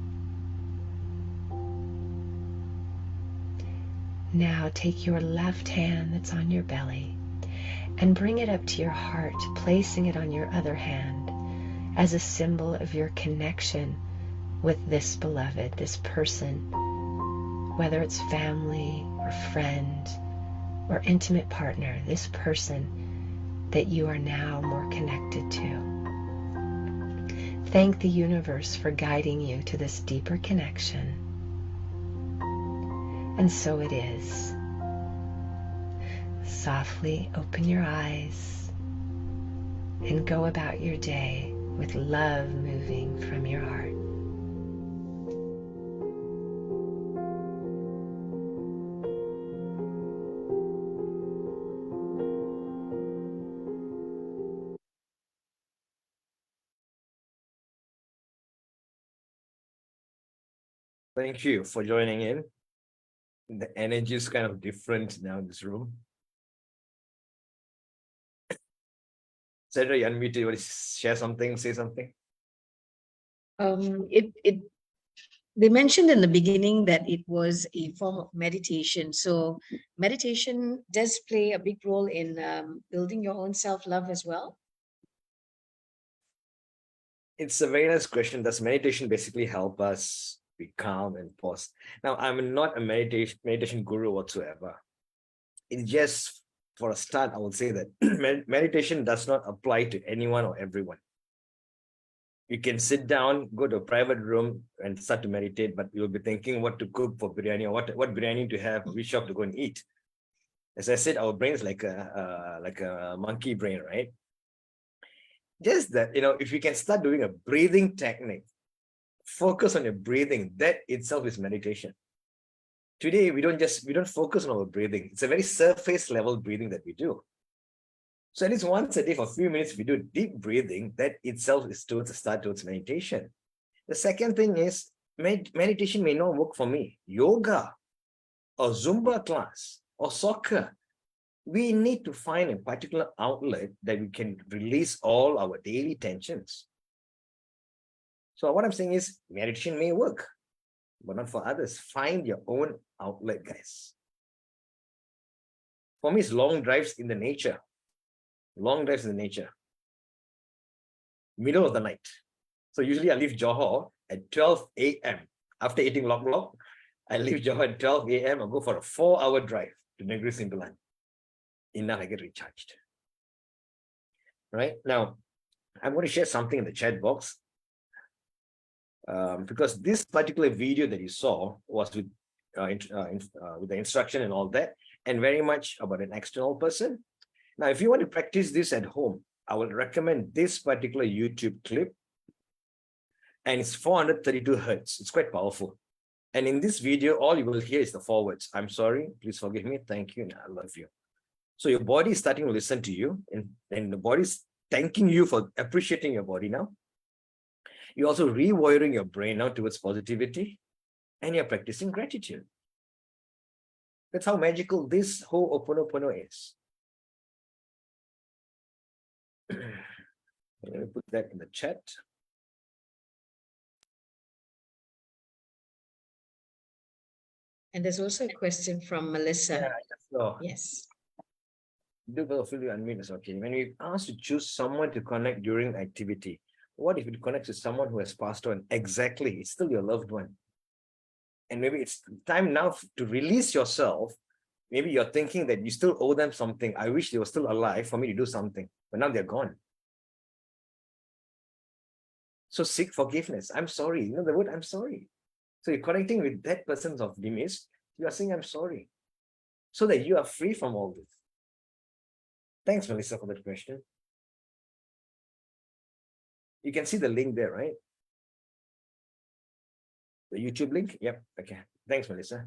Now take your left hand that's on your belly and bring it up to your heart, placing it on your other hand as a symbol of your connection with this beloved, this person, whether it's family or friend or intimate partner, this person that you are now more connected to. Thank the universe for guiding you to this deeper connection. And so it is. Softly open your eyes and go about your day with love moving from your heart. Thank you for joining in. The energy is kind of different now in this room. Sandra, you unmuted. You want to share something, say something? They mentioned in the beginning that it was a form of meditation. So meditation does play a big role in building your own self-love as well. It's a very nice question. Does meditation basically help us be calm and pause? Now, I'm not a meditation guru whatsoever. It's just, for a start, I would say that meditation does not apply to anyone or everyone. You can sit down, go to a private room and start to meditate, but you'll be thinking what to cook for biryani or what biryani to have, which shop to go and eat. As I said, our brain is like a monkey brain, right? Just that, if you can start doing a breathing technique, focus on your breathing, that itself is meditation. Today, we don't focus on our breathing. It's a very surface level breathing that we do. So at least once a day for a few minutes, if we do deep breathing, that itself is towards a start towards meditation. The second thing is meditation may not work for me. Yoga or Zumba class or soccer. We need to find a particular outlet that we can release all our daily tensions. So what I'm saying is meditation may work, but not for others. Find your own outlet, guys. For me, it's long drives in the nature. Long drives in the nature. Middle of the night. So usually I leave Johor at 12 a.m. After eating lok, I leave Johor at 12 a.m. I'll go for a 4-hour drive to Negeri Sembilan. Enough, I get recharged. Right? Now, I'm going to share something in the chat box. Because this particular video that you saw was with the instruction and all that, and very much about an external person. Now, if you want to practice this at home, I would recommend this particular YouTube clip, and it's 432 hertz. It's quite powerful. And in this video, all you will hear is the forwards. I'm sorry, please forgive me, thank you, and I love you. So your body is starting to listen to you, and the body is thanking you for appreciating your body now. You're also rewiring your brain now towards positivity, and you're practicing gratitude. That's how magical this whole Ho'oponopono is. Let me put that in the chat. And there's also a question from Melissa. So, Yes. do feel you unmute is okay. When we asked to choose someone to connect during activity, what if it connects with someone who has passed on? Exactly, it's still your loved one. And maybe it's time now to release yourself. Maybe you're thinking that you still owe them something. I wish they were still alive for me to do something, but now they're gone. So seek forgiveness. I'm sorry. You know the word, I'm sorry. So you're connecting with that person of demise. You are saying, I'm sorry. So that you are free from all this. Thanks, Melissa, for that question. You can see the link there, right? The YouTube link? Yep. Okay. Thanks, Melissa.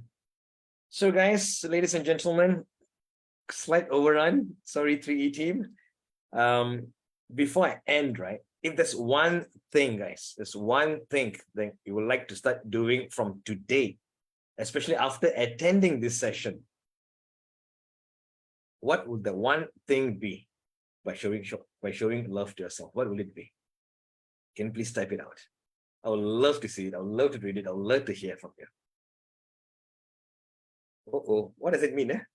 So guys, ladies and gentlemen, slight overrun. Sorry, 3E team. Before I end, right? If there's one thing, guys, there's one thing that you would like to start doing from today, especially after attending this session, what would the one thing be by showing love to yourself? What will it be? Can you please type it out? I would love to see it. I would love to read it. I would love to hear from you. What does it mean?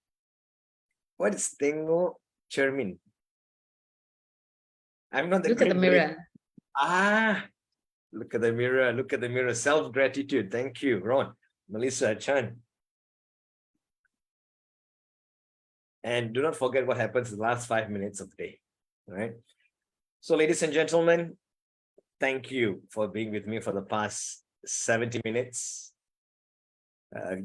What does Tengo Cermin? I'm not the Look at the mirror. Look at the mirror. Look at the mirror. Self-gratitude. Thank you, Ron, Melissa, Chan. And do not forget what happens in the last 5 minutes of the day. All right. So, ladies and gentlemen, thank you for being with me for the past 70 minutes.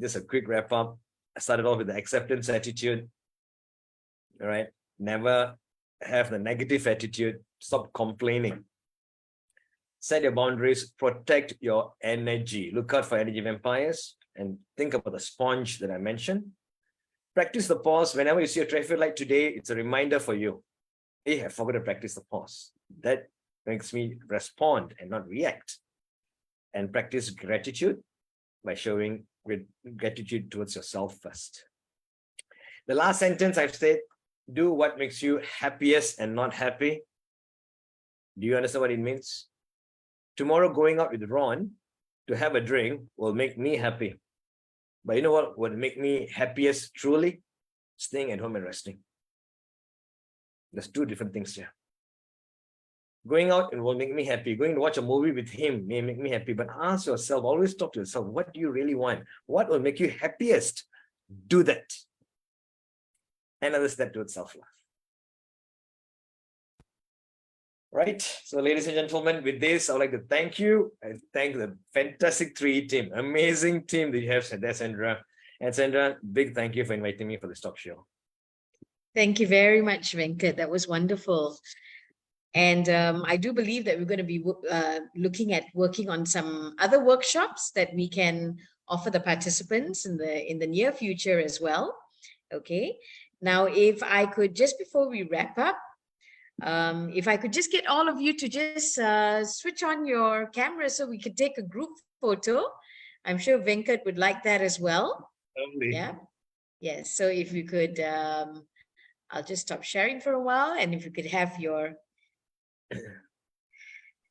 Just a quick wrap up. I started off with the acceptance attitude. All right. Never have the negative attitude. Stop complaining. Set your boundaries. Protect your energy. Look out for energy vampires and think about the sponge that I mentioned. Practice the pause. Whenever you see a traffic light today, it's a reminder for you. Hey, I forgot to practice the pause. That makes me respond and not react. And practice gratitude by showing gratitude towards yourself first. The last sentence I've said, do what makes you happiest and not happy. Do you understand what it means? Tomorrow going out with Ron to have a drink will make me happy. But you know what would make me happiest truly? Staying at home and resting. There's two different things here. Going out will make me happy. Going to watch a movie with him may make me happy. But ask yourself, always talk to yourself, what do you really want? What will make you happiest? Do that. Another step towards self-love. Right. So, ladies and gentlemen, with this, I would like to thank you and thank the fantastic 3 team, amazing team that you have there, Sandra. And Sandra, big thank you for inviting me for this talk show. Thank you very much, Venkat. That was wonderful. And I do believe that we're going to be looking at working on some other workshops that we can offer the participants in the near future as well. Okay. Now, if I could, just before we wrap up, if I could just get all of you to just switch on your camera so we could take a group photo. I'm sure Venkat would like that as well. Lovely. Yeah. Yes. So if you could, I'll just stop sharing for a while, and if you could have your.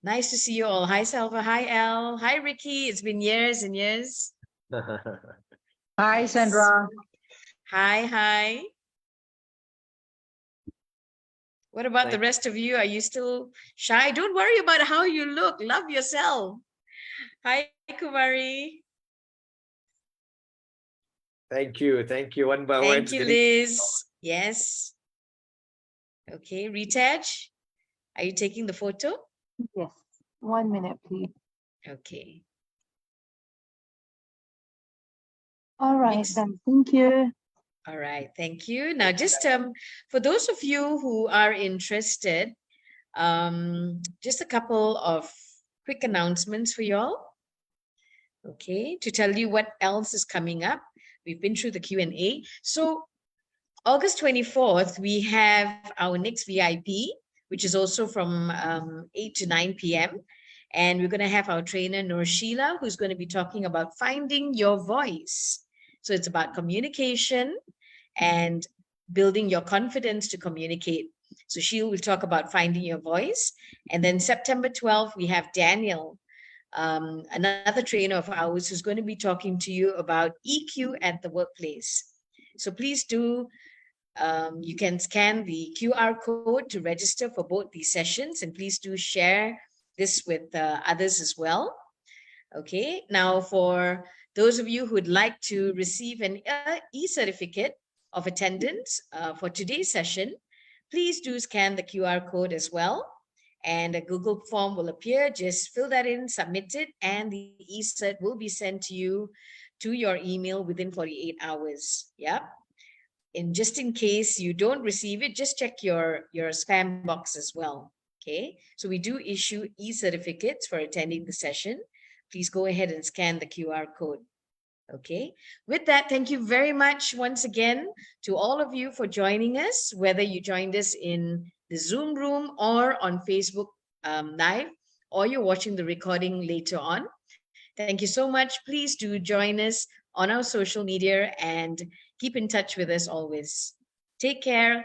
Nice to see you all. Hi, Salva. Hi, Al. Hi, Ricky. It's been years and years. Hi, Sandra. Hi, hi. What about the rest of you? Are you still shy? Don't worry about how you look. Love yourself. Hi, Kumari. Thank you. Thank you. One by one. Thank you, Liz. Yes. Okay, Ritaj, are you taking the photo? Yes. 1 minute, please. Okay. All right, then. Thank you. All right, thank you. Now, just for those of you who are interested, just a couple of quick announcements for y'all. Okay, to tell you what else is coming up. We've been through the Q&A. So August 24th, we have our next VIP, which is also from 8 to 9 p.m. And we're going to have our trainer, Nur Sheila, who's going to be talking about finding your voice. So it's about communication and building your confidence to communicate. So she will talk about finding your voice. And then September 12th, we have Daniel, another trainer of ours, who's going to be talking to you about EQ at the workplace. So please do, you can scan the QR code to register for both these sessions, and please do share this with others as well. Okay, now for those of you who would like to receive an e-certificate of attendance for today's session, please do scan the QR code as well. And a Google form will appear. Just fill that in, submit it, and the e-cert will be sent to you to your email within 48 hours. Yeah. And just in case you don't receive it, just check your spam box as well. Okay. So we do issue e-certificates for attending the session. Please go ahead and scan the QR code. Okay. With that, thank you very much once again to all of you for joining us, whether you joined us in the Zoom room or on Facebook Live, or you're watching the recording later on. Thank you so much. Please do join us on our social media and keep in touch with us always. Take care.